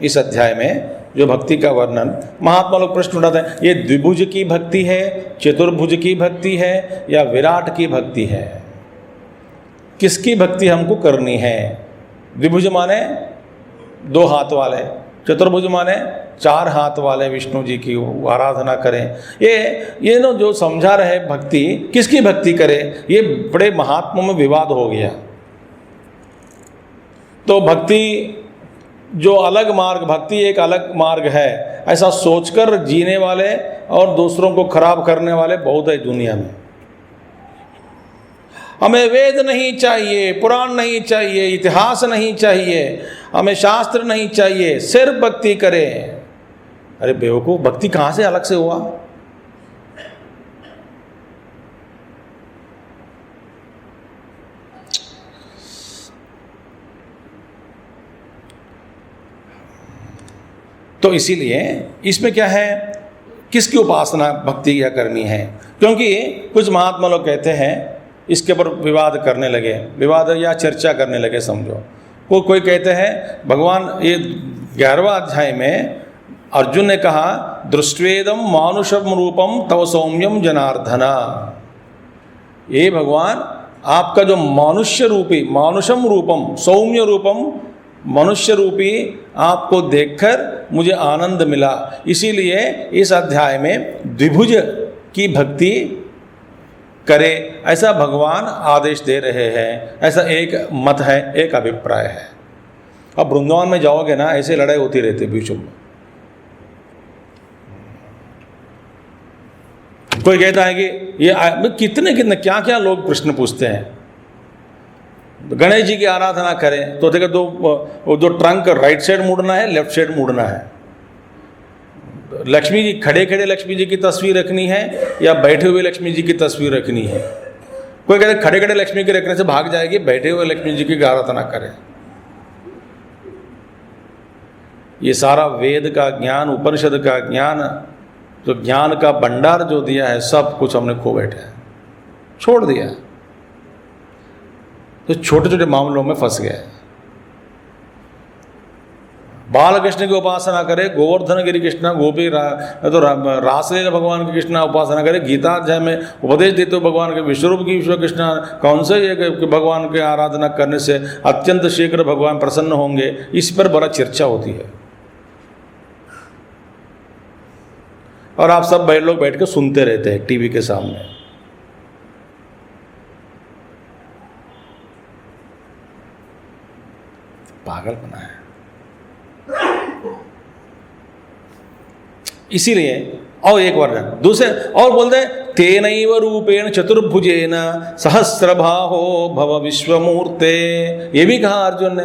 इस अध्याय में जो भक्ति का वर्णन, महात्मा लोग प्रश्न उठाते हैं, ये द्विभुज की भक्ति है, चतुर्भुज की भक्ति है, या विराट की भक्ति है? किसकी भक्ति हमको करनी है? द्विभुज माने 2 हाथ वाले, चतुर्भुज माने 4 हाथ वाले विष्णु जी की आराधना करें। ये ना जो समझा रहे भक्ति, किसकी भक्ति करें, ये बड़े महात्मा में विवाद हो गया। तो भक्ति जो अलग मार्ग, भक्ति एक अलग मार्ग है, ऐसा सोचकर जीने वाले और दूसरों को खराब करने वाले बहुत है दुनिया में। हमें वेद नहीं चाहिए, पुराण नहीं चाहिए, इतिहास नहीं चाहिए, हमें शास्त्र नहीं चाहिए, सिर्फ भक्ति करें। अरे बेवकूफ, भक्ति कहाँ से अलग से हुआ? तो इसीलिए इसमें क्या है, किसकी उपासना भक्ति क्या करनी है? क्योंकि कुछ महात्मा लोग कहते हैं, इसके ऊपर विवाद करने लगे, विवाद या चर्चा करने लगे समझो। कोई कहते हैं भगवान, ये 11वां अध्याय में अर्जुन ने कहा, दृष्ट्वेदम मानुषम रूपम तव सौम्यम जनार्दना। ये भगवान, आपका जो मनुष्य रूपी, मानुषम रूपम, सौम्य रूपम, मनुष्य रूपी आपको देखकर मुझे आनंद मिला, इसीलिए इस अध्याय में द्विभुज की भक्ति करे, ऐसा भगवान आदेश दे रहे हैं। ऐसा एक मत है, एक अभिप्राय है। अब वृंदावन में जाओगे ना, ऐसे लड़ाई होती रहती बीचों में। कोई कहता है कि ये कितने कितने क्या क्या लोग प्रश्न पूछते हैं। गणेश जी की आराधना करें तो देखो, दो ट्रंक राइट साइड मुड़ना है, लेफ्ट साइड मुड़ना है। लक्ष्मी जी, खड़े खड़े लक्ष्मी जी की तस्वीर रखनी है या बैठे हुए लक्ष्मी जी की तस्वीर रखनी है? कोई कहते खड़े खड़े लक्ष्मी के रखने से भाग जाएगी, बैठे हुए लक्ष्मी जी की आराधना करें। ये सारा वेद का ज्ञान, उपनिषद का ज्ञान, जो ज्ञान का भंडार जो दिया है, सब कुछ हमने खो बैठे हैं, छोड़ दिया। तो छोटे छोटे मामलों में फंस गए। बाल कृष्ण की उपासना करे, गोवर्धन गिरी कृष्ण, गोपी तो रासलीला भगवान की कृष्ण उपासना करे, गीता अध्याय में उपदेश देते हो भगवान के विश्वरूप की विश्व कृष्ण, कौन से ये भगवान की आराधना करने से अत्यंत शीघ्र भगवान प्रसन्न होंगे, इस पर बड़ा चर्चा होती है। और आप सब लोग बैठ के सुनते रहते हैं टीवी के सामने। पागल बना है। इसीलिए और एक वर्णन दूसरे और बोलते हैं तेनैव रूपेण चतुर्भुजेन सहस्रबाहो भव विश्वमूर्ते। ये भी कहा अर्जुन ने,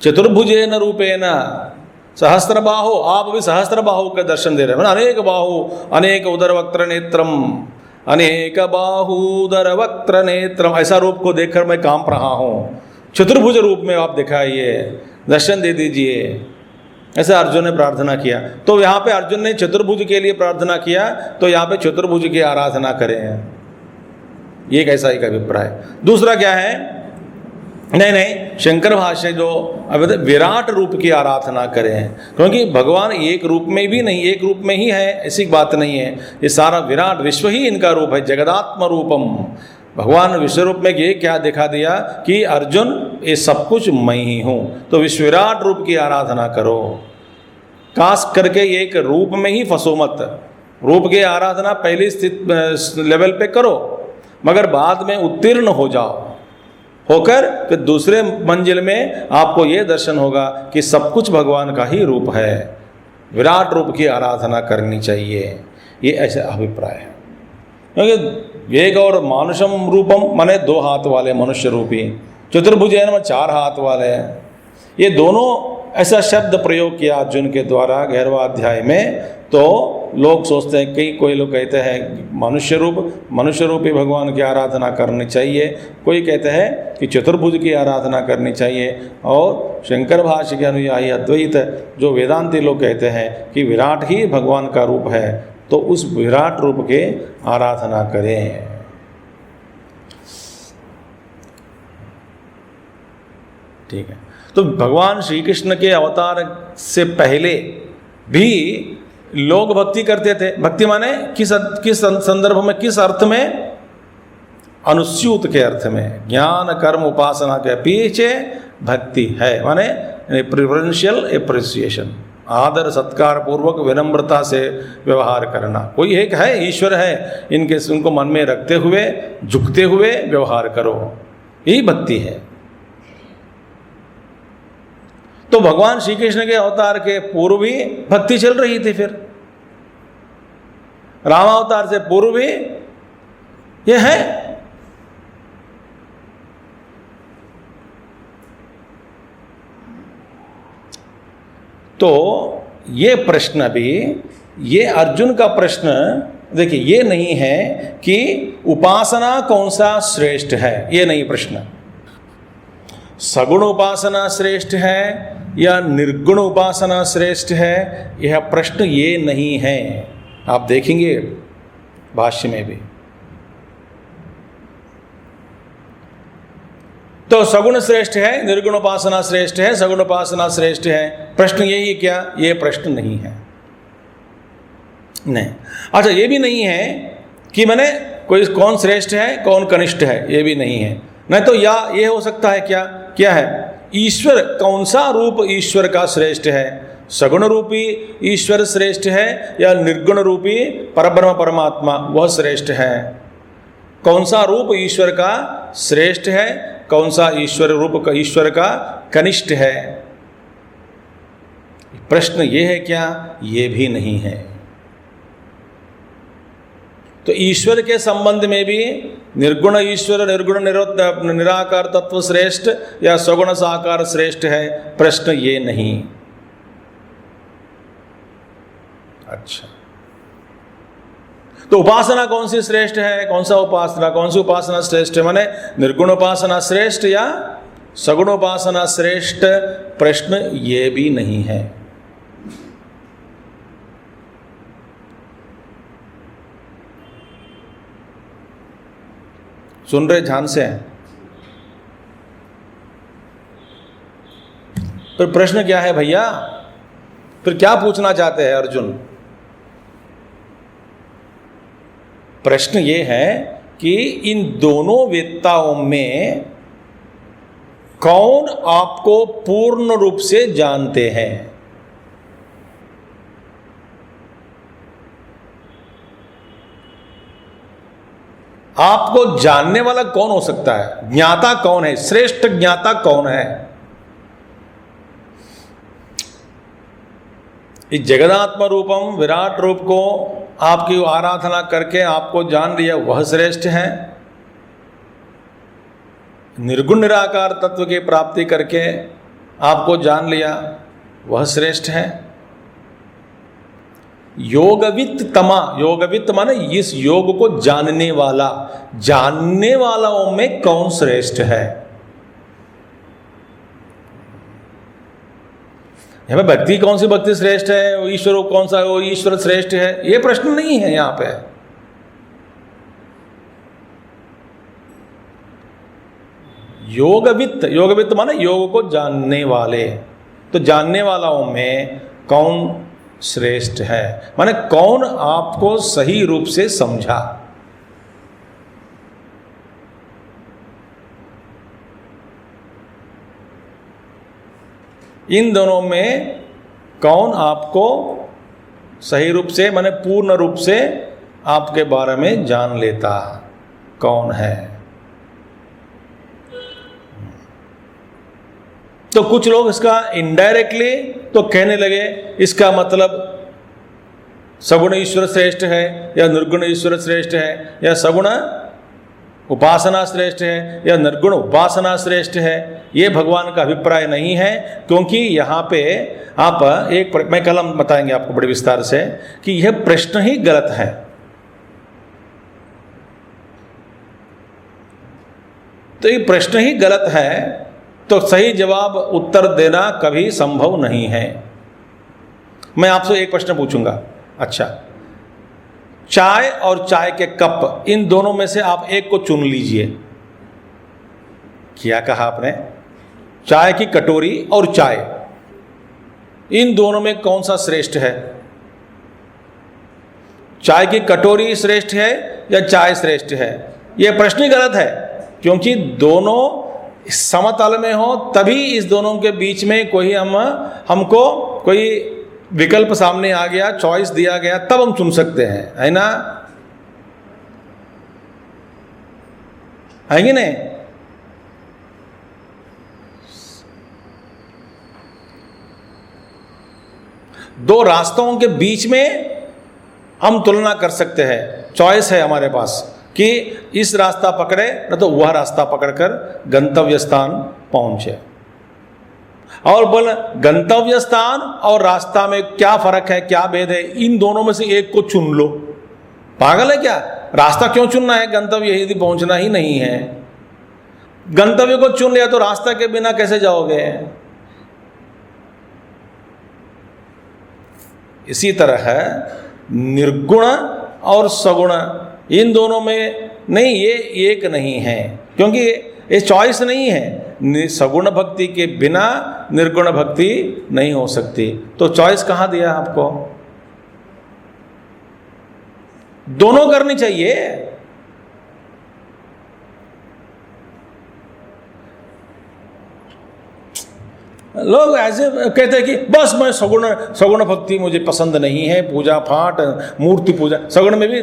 चतुर्भुजेन रूपेण सहस्रबाहो, आप भी सहस्रबाहु का दर्शन दे रहे हैं, अनेक बाहु, अनेक उदर वक्त्र नेत्रम, अनेक बाहुदर वक्त्र नेत्रम, ऐसा रूप को देखकर मैं कांप रहा हूँ, चतुर्भुज रूप में आप दिखाइए, दर्शन दे दीजिए, ऐसा अर्जुन ने प्रार्थना किया। तो यहाँ पे अर्जुन ने चतुर्भुज के लिए प्रार्थना किया, तो यहाँ पे चतुर्भुज की आराधना करें, ये कैसा एक अभिप्राय। दूसरा क्या है, नहीं शंकर भाष्य जो अब विराट रूप की आराधना करें, क्योंकि भगवान एक रूप में भी नहीं, एक रूप में ही है ऐसी बात नहीं है, ये सारा विराट विश्व ही इनका रूप है, जगदात्म रूपम। भगवान विश्व रूप में ये क्या दिखा दिया कि अर्जुन ये सब कुछ मैं ही हूँ, तो विश्व विराट रूप की आराधना करो, खास करके एक रूप में ही फंसो मत, रूप की आराधना पहली स्थित लेवल पे करो, मगर बाद में उत्तीर्ण हो जाओ, होकर फिर दूसरे मंजिल में आपको ये दर्शन होगा कि सब कुछ भगवान का ही रूप है, विराट रूप की आराधना करनी चाहिए, ये ऐसा अभिप्राय है। क्योंकि एक और मानुषम रूपम माने 2 हाथ वाले मनुष्य रूपी, चतुर्भुजेन में 4 हाथ वाले हैं, ये दोनों ऐसा शब्द प्रयोग किया अर्जुन के द्वारा 11वां अध्याय में। तो लोग सोचते हैं, कई कोई लोग कहते हैं मनुष्य रूपी भगवान की आराधना करनी चाहिए, कोई कहते हैं कि चतुर्भुज की आराधना करनी चाहिए, और शंकर भाष्य के अनुयायी अद्वैत जो वेदांती लोग कहते हैं कि विराट ही भगवान का रूप है, तो उस विराट रूप के आराधना करें। ठीक है, तो भगवान श्री कृष्ण के अवतार से पहले भी लोग भक्ति करते थे। भक्ति माने किस संदर्भ में, किस अर्थ में, अनुस्यूत के अर्थ में, ज्ञान कर्म उपासना के पीछे भक्ति है, माने प्रिफरेंशियल एप्रिसिएशन, आदर सत्कार पूर्वक विनम्रता से व्यवहार करना। कोई एक है, ईश्वर है, उनको मन में रखते हुए झुकते हुए व्यवहार करो, यही भक्ति है। तो भगवान श्री कृष्ण के अवतार के पूर्व भी भक्ति चल रही थी, फिर रामावतार से पूर्व भी ये है। तो ये प्रश्न भी, ये अर्जुन का प्रश्न देखिए, ये नहीं है कि उपासना कौन सा श्रेष्ठ है, ये नहीं प्रश्न, सगुण उपासना श्रेष्ठ है या निर्गुण उपासना श्रेष्ठ है, यह प्रश्न ये नहीं है। आप देखेंगे भाष्य में भी, तो सगुण श्रेष्ठ है, निर्गुण उपासना श्रेष्ठ है, सगुण उपासना श्रेष्ठ है, प्रश्न यही क्या, ये प्रश्न नहीं है, नहीं। अच्छा, ये भी नहीं है कि मैंने कोई कौन श्रेष्ठ है कौन कनिष्ठ है, ये भी नहीं है। नहीं तो या ये हो सकता है, क्या है, ईश्वर, कौन सा रूप ईश्वर का श्रेष्ठ है, सगुण रूपी ईश्वर श्रेष्ठ है या निर्गुण रूपी परब्रह्म परमात्मा वह श्रेष्ठ है, कौन सा रूप ईश्वर का श्रेष्ठ है, कौन सा ईश्वर रूप का ईश्वर का कनिष्ठ है, प्रश्न ये है क्या, ये भी नहीं है। तो ईश्वर के संबंध में भी निर्गुण ईश्वर, निर्गुण निराकार तत्व श्रेष्ठ या सगुण साकार श्रेष्ठ है, प्रश्न ये नहीं। अच्छा, तो उपासना कौन सी श्रेष्ठ है, कौन सी उपासना श्रेष्ठ है, माने निर्गुण उपासना श्रेष्ठ या सगुण उपासना श्रेष्ठ, प्रश्न ये भी नहीं है। सुन रहे ध्यान से? फिर प्रश्न क्या है भैया, फिर क्या पूछना चाहते हैं अर्जुन? प्रश्न ये है कि इन दोनों वेत्ताओं में कौन आपको पूर्ण रूप से जानते हैं? आपको जानने वाला कौन हो सकता है? ज्ञाता कौन है? श्रेष्ठ ज्ञाता कौन है? इस जगदात्म रूपम विराट रूप को आपकी आराधना करके आपको जान लिया, वह श्रेष्ठ है। निर्गुण निराकार तत्व की प्राप्ति करके आपको जान लिया, वह श्रेष्ठ है। योगवित्त तमा, योगवित्त माने इस योग को जानने वाला, जानने वालों में कौन श्रेष्ठ है। यहां पे भक्ति कौन सी भक्ति श्रेष्ठ है, ईश्वर कौन सा वो ईश्वर श्रेष्ठ है, ये प्रश्न नहीं है यहां पे। योगवित्त, योगवित्त माने योग को जानने वाले, तो जानने वालों में कौन श्रेष्ठ है, माने कौन आपको सही रूप से समझा। इन दोनों में कौन आपको सही रूप से माने पूर्ण रूप से आपके बारे में जान लेता, कौन है। तो कुछ लोग इसका इनडायरेक्टली तो कहने लगे, इसका मतलब सगुण ईश्वर श्रेष्ठ है या निर्गुण ईश्वर श्रेष्ठ है, या सगुण उपासना श्रेष्ठ है या निर्गुण उपासना श्रेष्ठ है। ये भगवान का अभिप्राय नहीं है, क्योंकि यहाँ पे आप मैं कल हम बताएंगे आपको बड़े विस्तार से कि यह प्रश्न ही गलत है। तो ये प्रश्न ही गलत है, तो सही जवाब उत्तर देना कभी संभव नहीं है। मैं आपसे एक प्रश्न पूछूंगा, अच्छा चाय और चाय के कप, इन दोनों में से आप एक को चुन लीजिए। क्या कहा आपने? चाय की कटोरी और चाय, इन दोनों में कौन सा श्रेष्ठ है? चाय की कटोरी श्रेष्ठ है या चाय श्रेष्ठ है? यह प्रश्न ही गलत है, क्योंकि दोनों समतल में हो तभी इस दोनों के बीच में कोई हमको कोई विकल्प सामने आ गया, चॉइस दिया गया, तब हम चुन सकते हैं, है ना? है कि नहीं? दो रास्तों के बीच में हम तुलना कर सकते हैं, चॉइस है हमारे पास कि इस रास्ता पकड़े न तो वह रास्ता पकड़कर गंतव्य स्थान पहुंचे। और बोल गंतव्य स्थान और रास्ता में क्या फर्क है, क्या भेद है? इन दोनों में से एक को चुन लो। पागल है क्या? रास्ता क्यों चुनना है? गंतव्य यदि पहुंचना ही नहीं है। गंतव्य को चुन लिया तो रास्ता के बिना कैसे जाओगे? इसी तरह है निर्गुण और सगुण, इन दोनों में नहीं, ये एक नहीं है, क्योंकि ये चॉइस नहीं है। सगुण भक्ति के बिना निर्गुण भक्ति नहीं हो सकती। तो चॉइस कहाँ दिया आपको? दोनों करनी चाहिए। लोग ऐसे कहते हैं कि बस मैं सगुण भक्ति मुझे पसंद नहीं है, पूजा पाठ मूर्ति पूजा, सगुण में भी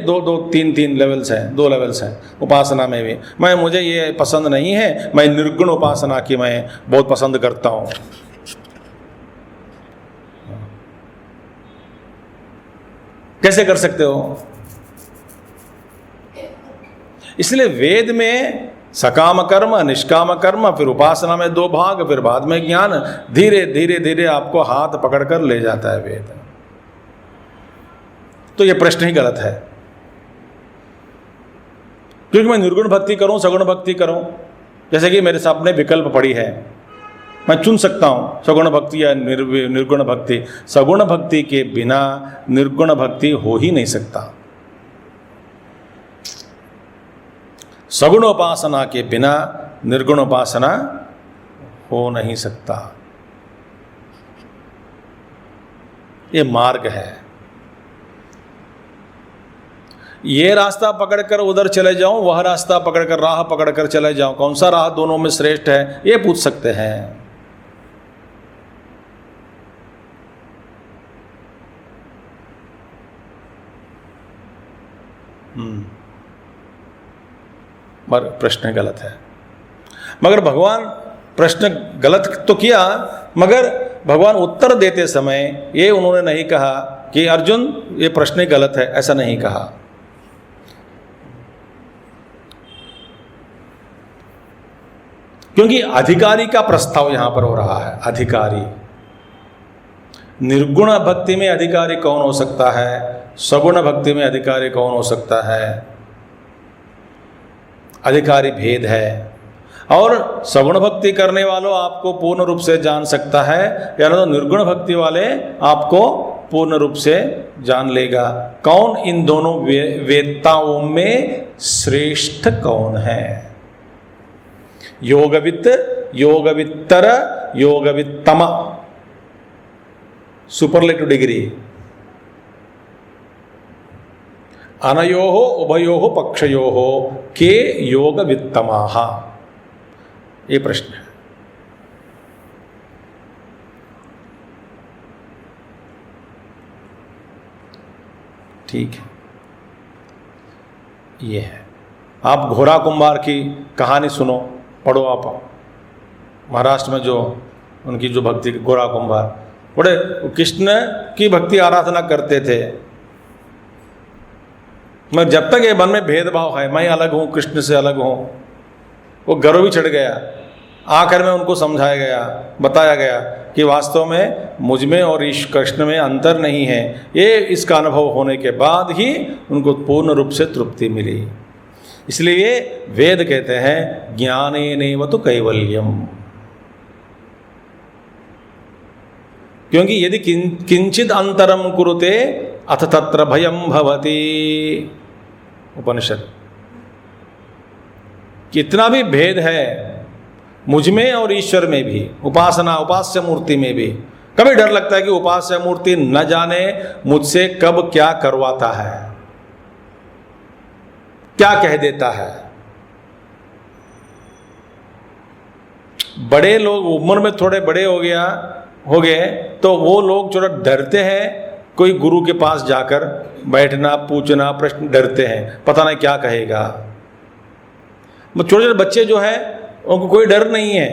तीन लेवल्स हैं, 2 लेवल्स हैं उपासना में भी। मुझे ये पसंद नहीं है, मैं निर्गुण उपासना की मैं बहुत पसंद करता हूँ। कैसे कर सकते हो? इसलिए वेद में सकाम कर्म, निष्काम कर्म, फिर उपासना में 2 भाग, फिर बाद में ज्ञान, धीरे धीरे धीरे आपको हाथ पकड़कर ले जाता है वेद। तो यह प्रश्न ही गलत है, क्योंकि मैं निर्गुण भक्ति करूं, सगुण भक्ति करूं, जैसे कि मेरे सामने विकल्प पड़ी है, मैं चुन सकता हूं सगुण भक्ति या निर्गुण भक्ति। सगुण भक्ति के बिना निर्गुण भक्ति हो ही नहीं सकता। सगुण उपासना के बिना निर्गुण उपासना हो नहीं सकता। ये मार्ग है। ये रास्ता पकड़कर उधर चले जाऊं, वह रास्ता पकड़कर राह पकड़कर चले जाऊं, कौन सा राह दोनों में श्रेष्ठ है? ये पूछ सकते हैं। पर प्रश्न गलत है। मगर भगवान प्रश्न गलत तो किया, मगर भगवान उत्तर देते समय ये उन्होंने नहीं कहा कि अर्जुन ये प्रश्न गलत है, ऐसा नहीं कहा। क्योंकि अधिकारी का प्रस्ताव यहां पर हो रहा है। अधिकारी, निर्गुण भक्ति में अधिकारी कौन हो सकता है, सगुण भक्ति में अधिकारी कौन हो सकता है, अधिकारी भेद है। और सगुण भक्ति करने वालों आपको पूर्ण रूप से जान सकता है, या तो निर्गुण भक्ति वाले आपको पूर्ण रूप से जान लेगा। कौन इन दोनों वेदताओं में श्रेष्ठ कौन है? योगवित्त, योगवित्तर, योगवित्तम, सुपरलेटिव डिग्री। अनयोः उभयोः पक्षयोः के योगवित्तमाः, ये प्रश्न है। ठीक है, ये है। आप घोड़ा कुंभार की कहानी सुनो, पढ़ो आप। महाराष्ट्र में जो उनकी जो भक्ति, घोड़ा कुंभार बड़े कृष्ण की भक्ति आराधना करते थे। मैं जब तक ये मन में भेदभाव है, मैं अलग हूँ, कृष्ण से अलग हूँ, वो गर्व भी चढ़ गया। आखिर में उनको समझाया गया, बताया गया कि वास्तव में मुझ में और ईश कृष्ण में अंतर नहीं है। ये इसका अनुभव होने के बाद ही उनको पूर्ण रूप से तृप्ति मिली। इसलिए वेद कहते हैं ज्ञानेनैव तु कैवल्यम। क्योंकि यदि किंचित अंतरम कुरुते अथ तत्र भयम भवति। उपनिषद, कितना भी भेद है मुझ में और ईश्वर में भी, उपासना उपास्य मूर्ति में भी, कभी डर लगता है कि उपास्य मूर्ति न जाने मुझसे कब क्या करवाता है, क्या कह देता है। बड़े लोग उम्र में थोड़े बड़े हो गए तो वो लोग थोड़ा डरते हैं कोई गुरु के पास जाकर बैठना, पूछना, प्रश्न, डरते हैं पता नहीं क्या कहेगा। छोटे छोटे बच्चे जो है उनको कोई डर नहीं है,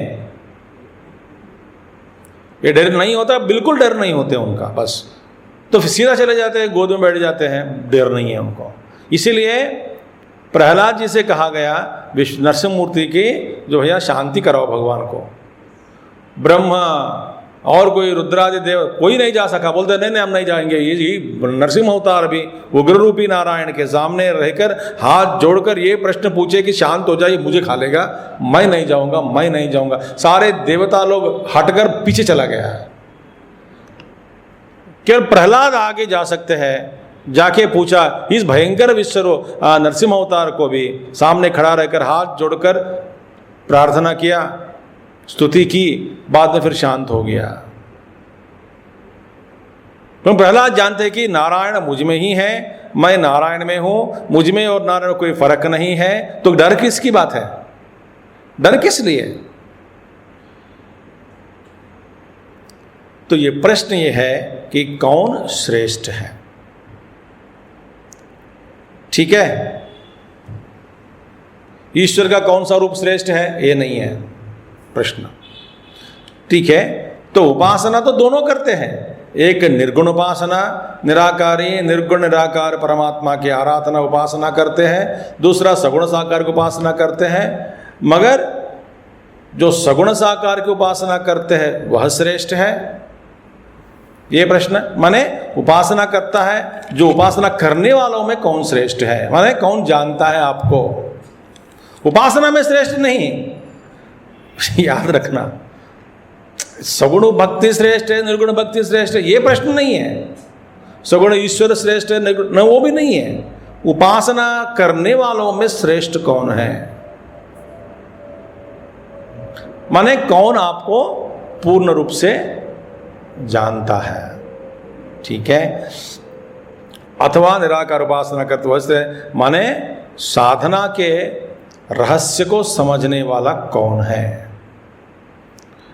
ये डर नहीं होता, बिल्कुल डर नहीं होते उनका, बस तो सीधा चले जाते हैं, गोद में बैठ जाते हैं, डर नहीं है उनको। इसीलिए प्रहलाद जी से कहा गया विष्णु नरसिंह मूर्ति की जो भैया शांति कराओ भगवान को। ब्रह्मा और कोई रुद्रादि देव कोई नहीं जा सका, बोलते नहीं हम नहीं जाएंगे। ये नरसिंह अवतार भी उग्र रूपी नारायण के सामने रहकर हाथ जोड़कर ये प्रश्न पूछे कि शांत हो जाइए, मुझे खा लेगा, मैं नहीं जाऊंगा, मैं नहीं जाऊंगा। सारे देवता लोग हटकर पीछे चला गया है। केवल प्रहलाद आगे जा सकते हैं, जाके पूछा इस भयंकर विश्व नरसिंह अवतार को भी सामने खड़ा रहकर हाथ जोड़कर प्रार्थना किया, स्तुति की, बाद में फिर शांत हो गया। तो प्रहलाद जानते कि नारायण मुझ में ही है, मैं नारायण में हूं, मुझ में और नारायण में कोई फर्क नहीं है, तो डर किसकी बात है, डर किस लिए? तो ये प्रश्न ये है कि कौन श्रेष्ठ है। ठीक है, ईश्वर का कौन सा रूप श्रेष्ठ है ये नहीं है प्रश्न। ठीक है, तो उपासना तो दोनों करते हैं, एक निर्गुण उपासना, निराकारी निर्गुण निराकार परमात्मा की आराधना उपासना करते हैं, दूसरा सगुण साकार की उपासना करते हैं। मगर जो सगुण साकार की उपासना करते हैं वह श्रेष्ठ है, ये प्रश्न। माने उपासना करता है, जो उपासना करने वालों में कौन श्रेष्ठ है, माने कौन जानता है आपको। उपासना में श्रेष्ठ नहीं, याद रखना, सगुण भक्ति श्रेष्ठ है, निर्गुण भक्ति श्रेष्ठ है, ये प्रश्न नहीं है। सगुण ईश्वर श्रेष्ठ है, निर्गुण वो भी नहीं है। उपासना करने वालों में श्रेष्ठ कौन है, माने कौन आपको पूर्ण रूप से जानता है। ठीक है, अथवा निराकार उपासना करते वैसे माने साधना के रहस्य को समझने वाला कौन है।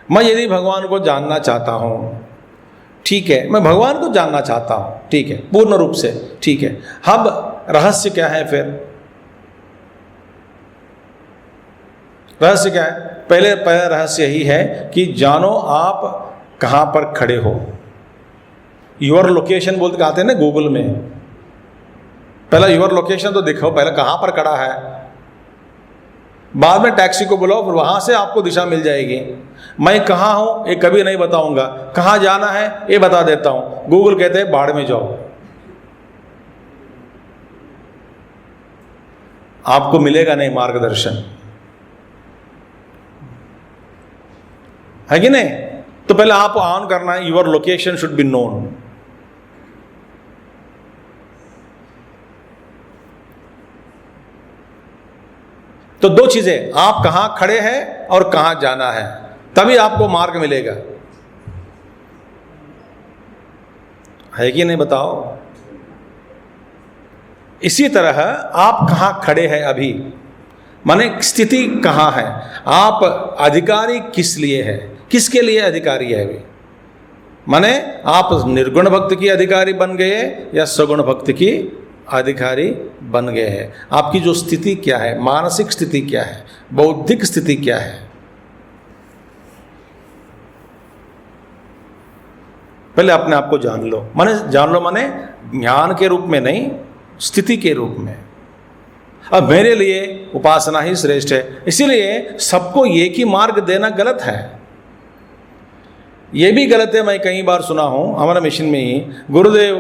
मैं यदि भगवान को जानना चाहता हूं, ठीक है, मैं भगवान को जानना चाहता हूं, ठीक है, पूर्ण रूप से, ठीक है, अब रहस्य क्या है फिर? रहस्य क्या है? पहले रहस्य यही है कि जानो आप कहाँ पर खड़े हो। योर लोकेशन बोलते कहते हैं ना गूगल में, पहला योर लोकेशन तो दिखाओ, पहले कहाँ पर खड़ा है, बाद में टैक्सी को बुलाओ, फिर वहाँ से आपको दिशा मिल जाएगी। मैं कहाँ हूँ ये कभी नहीं बताऊँगा, कहाँ जाना है ये बता देता हूँ। गूगल कहते हैं बाढ़ में जाओ, आपको मिलेगा नहीं मार्गदर्शन, है कि नहीं। तो पहले आप ऑन करना है, your location should be known. तो दो चीजें, आप कहां खड़े हैं और कहां जाना है, तभी आपको मार्ग मिलेगा, है कि नहीं बताओ। इसी तरह आप कहां खड़े हैं अभी, माने स्थिति कहां है, आप अधिकारी किस लिए है, किसके लिए अधिकारी है अभी। माने आप निर्गुण भक्त की अधिकारी बन गए या सगुण भक्त की अधिकारी बन गए हैं। आपकी जो स्थिति क्या है, मानसिक स्थिति क्या है, बौद्धिक स्थिति क्या है, पहले अपने आप को जान लो। जान लो माने ज्ञान के रूप में नहीं, स्थिति के रूप में। अब मेरे लिए उपासना ही श्रेष्ठ है, इसीलिए सबको एक ही मार्ग देना गलत है। ये भी गलत है, मैं कई बार सुना हूँ हमारा मिशन में ही, गुरुदेव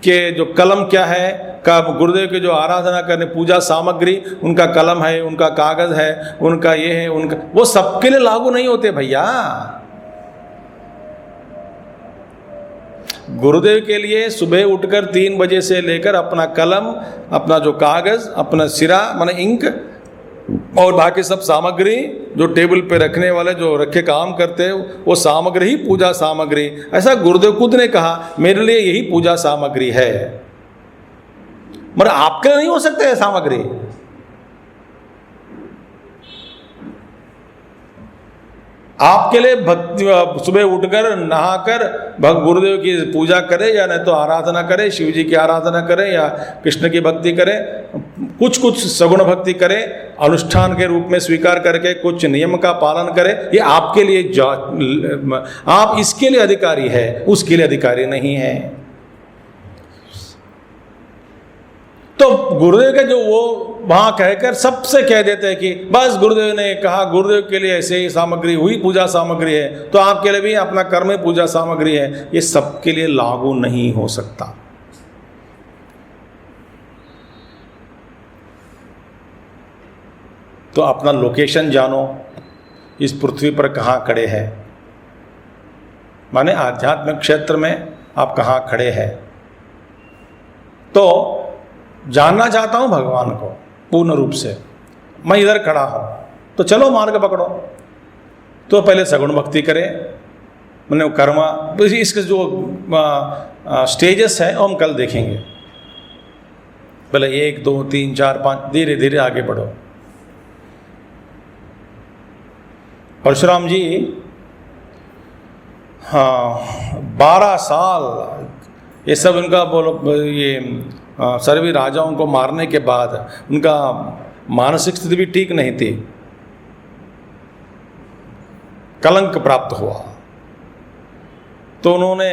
के जो कलम क्या है, का गुरुदेव के जो आराधना करने पूजा सामग्री, उनका कलम है, उनका कागज है, उनका ये है, उनका वो सबके लिए लागू नहीं होते भैया। गुरुदेव के लिए सुबह उठकर 3 बजे से लेकर अपना कलम, अपना जो कागज, अपना सिरा माने इंक और बाकी सब सामग्री जो टेबल पे रखने वाले जो रखे काम करते हैं, वो सामग्री ही पूजा सामग्री। ऐसा गुरुदेव खुद ने कहा, मेरे लिए यही पूजा सामग्री है। मगर आपके लिए नहीं हो सकते है सामग्री। आपके लिए भक्ति सुबह उठकर नहाकर गुरुदेव की पूजा करे, या नहीं तो आराधना करे, शिव जी की आराधना करे या कृष्ण की भक्ति करे, कुछ कुछ सगुण भक्ति करे, अनुष्ठान के रूप में स्वीकार करके कुछ नियम का पालन करे, ये आपके लिए आप इसके लिए अधिकारी है, उसके लिए अधिकारी नहीं है। तो गुरुदेव के जो वो वहां कहकर सबसे कह देते हैं कि बस गुरुदेव ने कहा, गुरुदेव के लिए ऐसे ही सामग्री हुई, पूजा सामग्री है, तो आपके लिए भी अपना कर्म पूजा सामग्री है, ये सबके लिए लागू नहीं हो सकता। तो अपना लोकेशन जानो, इस पृथ्वी पर कहाँ खड़े हैं, माने आध्यात्मिक क्षेत्र में आप कहाँ खड़े हैं। तो जानना चाहता हूं भगवान को पूर्ण रूप से, मैं इधर खड़ा हूं, तो चलो मार्ग पकड़ो। तो पहले सगुण भक्ति करें, मैंने कर्मा, इसके जो स्टेजेस है हम कल देखेंगे। पहले 1 2 3 4 5 धीरे धीरे आगे बढ़ो। परशुराम जी 12 साल ये सब उनका ये सर्वी राजाओं को मारने के बाद उनका मानसिक स्थिति भी ठीक नहीं थी, कलंक प्राप्त हुआ। तो उन्होंने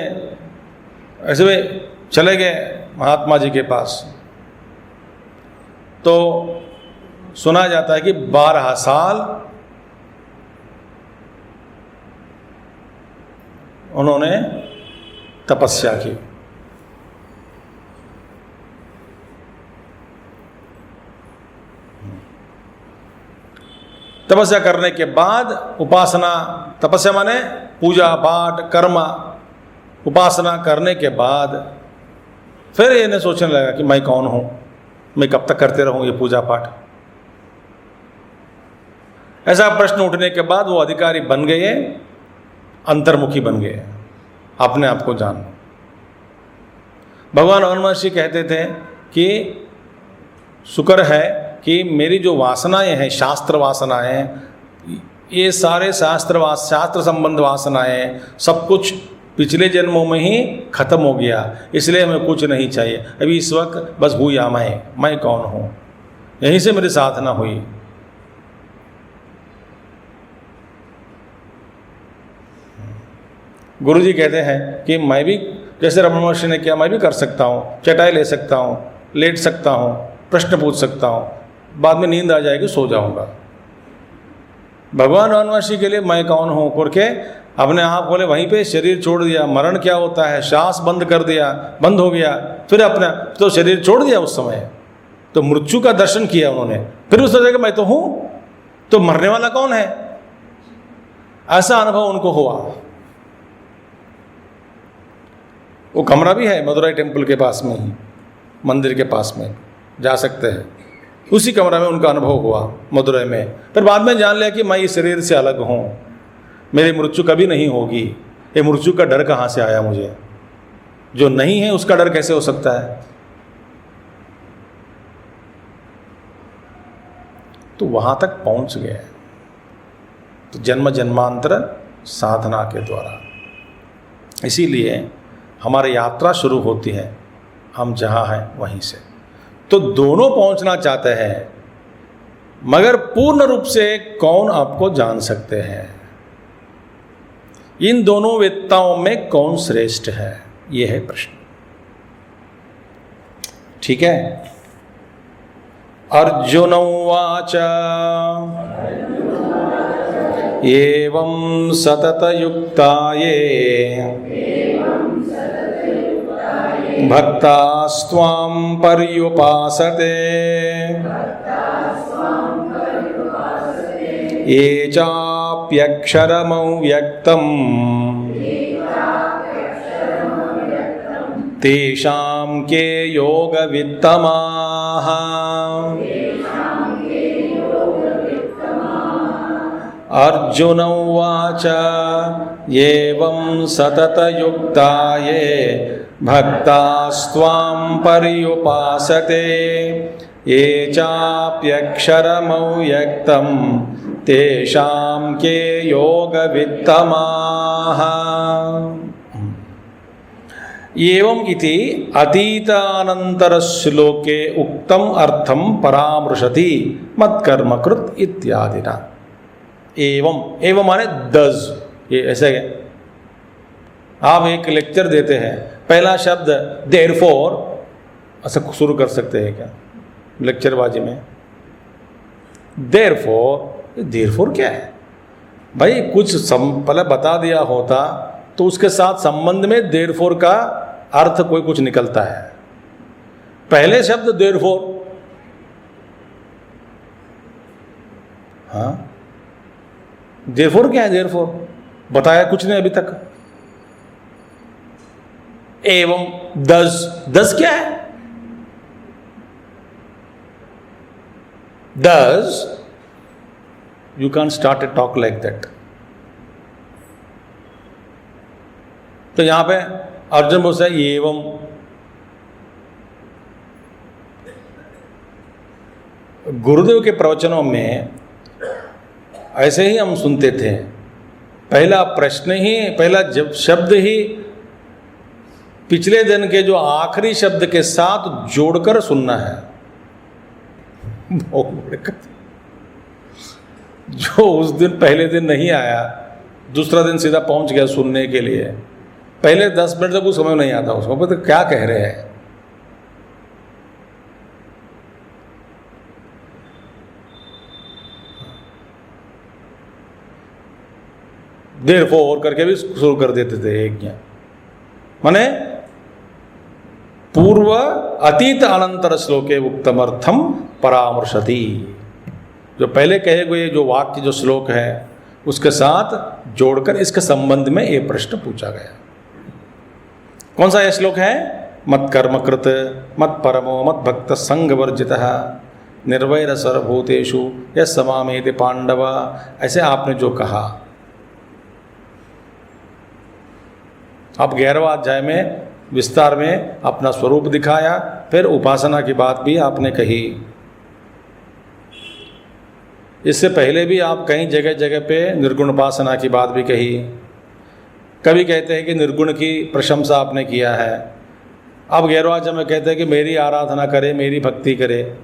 ऐसे में चले गए महात्मा जी के पास। तो सुना जाता है कि 12 साल उन्होंने तपस्या की। तपस्या करने के बाद उपासना, तपस्या माने पूजा पाठ कर्म, उपासना करने के बाद फिर इन्हें सोचने लगा कि मैं कौन हूं, मैं कब तक करते रहूं ये पूजा पाठ। ऐसा प्रश्न उठने के बाद वो अधिकारी बन गए, अंतर्मुखी बन गए, अपने आप को जान। भगवान रमण महर्षि कहते थे कि शुक्र है कि मेरी जो वासनाएं हैं, शास्त्र वासनाएं, ये सारे शास्त्र संबंध वासनाएं सब कुछ पिछले जन्मों में ही खत्म हो गया, इसलिए हमें कुछ नहीं चाहिए। अभी इस वक्त बस भूया मैं कौन हूँ, यहीं से मेरी साधना हुई। गुरुजी कहते हैं कि मैं भी जैसे रमण महर्षि ने किया मैं भी कर सकता हूँ, चटाई ले सकता हूँ, लेट सकता हूँ, प्रश्न पूछ सकता हूँ, बाद में नींद आ जाएगी सो जाऊँगा। भगवान रमण महर्षि के लिए मैं कौन हूँ करके अपने आप बोले, वहीं पे शरीर छोड़ दिया। मरण क्या होता है, श्वास बंद कर दिया, बंद हो गया, फिर अपना तो शरीर छोड़ दिया उस समय, तो मृत्यु का दर्शन किया उन्होंने। फिर उस सोचा कि मैं तो हूँ, तो मरने वाला कौन है, ऐसा अनुभव उनको हुआ। वो कमरा भी है मदुराई टेम्पल के पास में ही, मंदिर के पास में जा सकते हैं, उसी कमरा में उनका अनुभव हुआ मदुराई में। फिर बाद में जान लिया कि मैं इस शरीर से अलग हूँ, मेरी मृत्यु कभी नहीं होगी। ये मृत्यु का डर कहाँ से आया मुझे, जो नहीं है उसका डर कैसे हो सकता है। तो वहाँ तक पहुँच गए, तो जन्म जन्मांतर साधना के द्वारा। इसीलिए हमारी यात्रा शुरू होती है हम जहाँ हैं वहीं से। तो दोनों पहुँचना चाहते हैं, मगर पूर्ण रूप से कौन आपको जान सकते हैं, इन दोनों वेत्ताओं में कौन श्रेष्ठ है, यह है प्रश्न। ठीक है। अर्जुन उवाच एवं सततयुक्ताये भक्तास्त्वां पर्युपासते ये चाप्यक्षरमव्यक्तम् तेषां के योगवित्तमाः। अर्जुन उवाच एवं सततयुक्ताये भक्तास्त्वां पर्युपासते ये चाप्यक्षरमव्यक्तं तेषां के योगवित्तमाः। एवं इति अतीतानंतर श्लोके उक्तम अर्थम परामृशति मत्कर्मकृत इत्यादिना। एवं, एवं माने दस, ये ऐसे है। आप एक लेक्चर देते हैं, पहला शब्द देयरफॉर, ऐसा शुरू कर सकते हैं क्या लेक्चरबाजी में। देयरफॉर क्या है भाई, कुछ पहले बता दिया होता तो उसके साथ संबंध में देयरफॉर का अर्थ कोई कुछ निकलता है। पहले शब्द देयरफॉर, हाँ देयरफॉर क्या है, देयरफॉर बताया कुछ नहीं अभी तक। एवं दस क्या है, दस you can start A talk like that. तो यहां पे अर्जुन बोलता है एवं, गुरुदेव के प्रवचनों में ऐसे ही हम सुनते थे। पहला प्रश्न ही, पहला जब शब्द ही पिछले दिन के जो आखिरी शब्द के साथ जोड़कर सुनना है। जो उस दिन पहले दिन नहीं आया, दूसरा दिन सीधा पहुंच गया सुनने के लिए, पहले 10 मिनट तक कुछ समझ नहीं आता उसको, तो क्या कह रहे हैं। देयरफॉर करके भी शुरू कर देते थे एक ज्ञान, माने पूर्व अतीत अनंतर श्लोके उक्तमर्थम परामर्शति। जो पहले कहे हुए जो वाक्य जो श्लोक है उसके साथ जोड़कर इसके संबंध में ये प्रश्न पूछा गया। कौन सा यह श्लोक है? मत कर्मकृत मत परमो मत भक्त संग वर्जितः निर्वैर सर्वभूतेषु यः समामेति पांडव। ऐसे आपने जो कहा, अब 11वां अध्याय में विस्तार में अपना स्वरूप दिखाया, फिर उपासना की बात भी आपने कही। इससे पहले भी आप कई जगह जगह पे निर्गुण उपासना की बात भी कही। कभी कहते हैं कि निर्गुण की प्रशंसा आपने किया है। अब 11वां अध्याय में कहते हैं कि मेरी आराधना करे, मेरी भक्ति करे।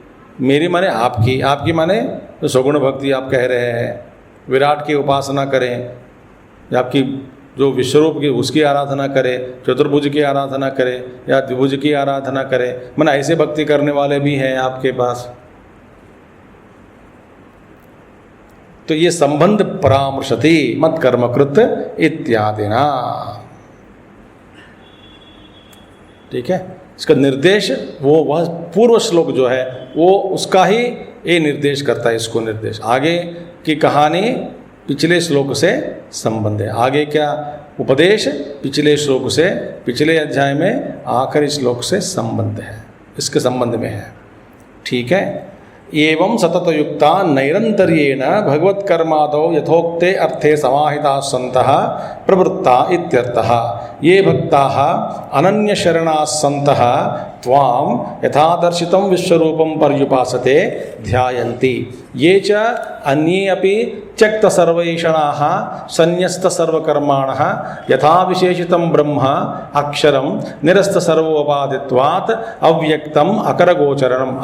मेरी माने आपकी, आपकी माने सगुण भक्ति आप कह रहे हैं। विराट की उपासना करें, आपकी जो विश्वरूप की उसकी आराधना करे, चतुर्भुज की आराधना करे या द्विभुज की आराधना करे, माने ऐसे भक्ति करने वाले भी हैं आपके पास। तो ये संबंध परामर्शति मत कर्मकृत इत्यादि ना, ठीक है। इसका निर्देश वह पूर्व श्लोक जो है वो उसका ही ये निर्देश करता है, इसको निर्देश। आगे की कहानी पिछले श्लोक से संबंध है। आगे क्या उपदेश पिछले श्लोक से, पिछले अध्याय में आखिरी श्लोक से संबंध है, इसके संबंध में है, ठीक है। एवं सततयुक्ता नैरन्तर्येण भगवत्कर्मादौ यथोक्ते अर्थे समाहिताः सन्तः प्रवृत्ता इत्यर्थः। ये भक्ताः अनन्यशरणाः सन्तः त्वां यथादर्शितं विश्वरूपं पर्युपासते ध्यायन्ति। ये च अन्ये अपि त्यक्तसर्वैषणाः सन्न्यस्तसर्वकर्माणः यथा विशेषितं ब्रह्म अक्षरं निरस्तसर्वोपादित्वात् अव्यक्तम्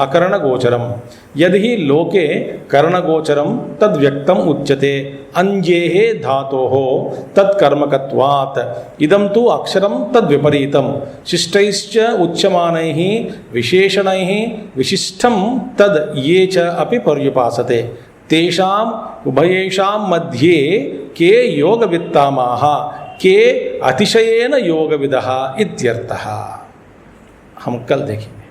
अकरणगोचरम्। यदि हि लोके करणगोचरं तद्व्यक्तम् उच्यते अंजेः धातोः तत्कर्मकत्वात्। इदं तु अक्षरं तद्विपरीतं शिष्टैश्च उच्यमानैः विशेषणैः विशिष्टं तद् ये च अपि पर्युपासते। तेषाम् उभयेषां मध्ये के योगवित्तामाः के अतिशयेन योगविदः इत्यर्थः। हम कल देखेंगे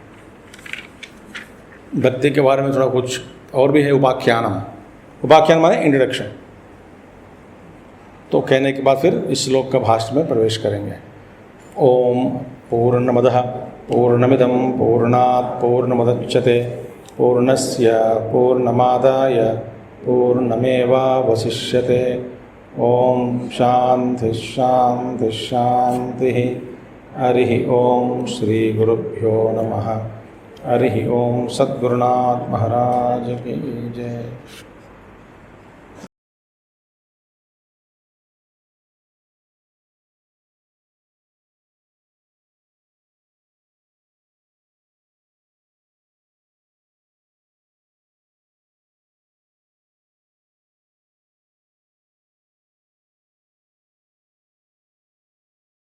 भक्ति के बारे में थोड़ा कुछ और भी है। उपाख्यानम, उपाख्यान माने इंट्रोडक्शन। तो कहने के बाद फिर इस श्लोक का भाष्य में प्रवेश करेंगे। ओम पूर्णमदः पूर्णमिदं पूर्णात् पूर्णमुदच्यते पूर्णस्य पूर्णमादाय पूर्णमेवावशिष्यते। ओम शांति शांति शांति। हरि ओम श्री गुरुभ्यो नमः। हरि ओम सद्गुरुनाथ महाराज की जय।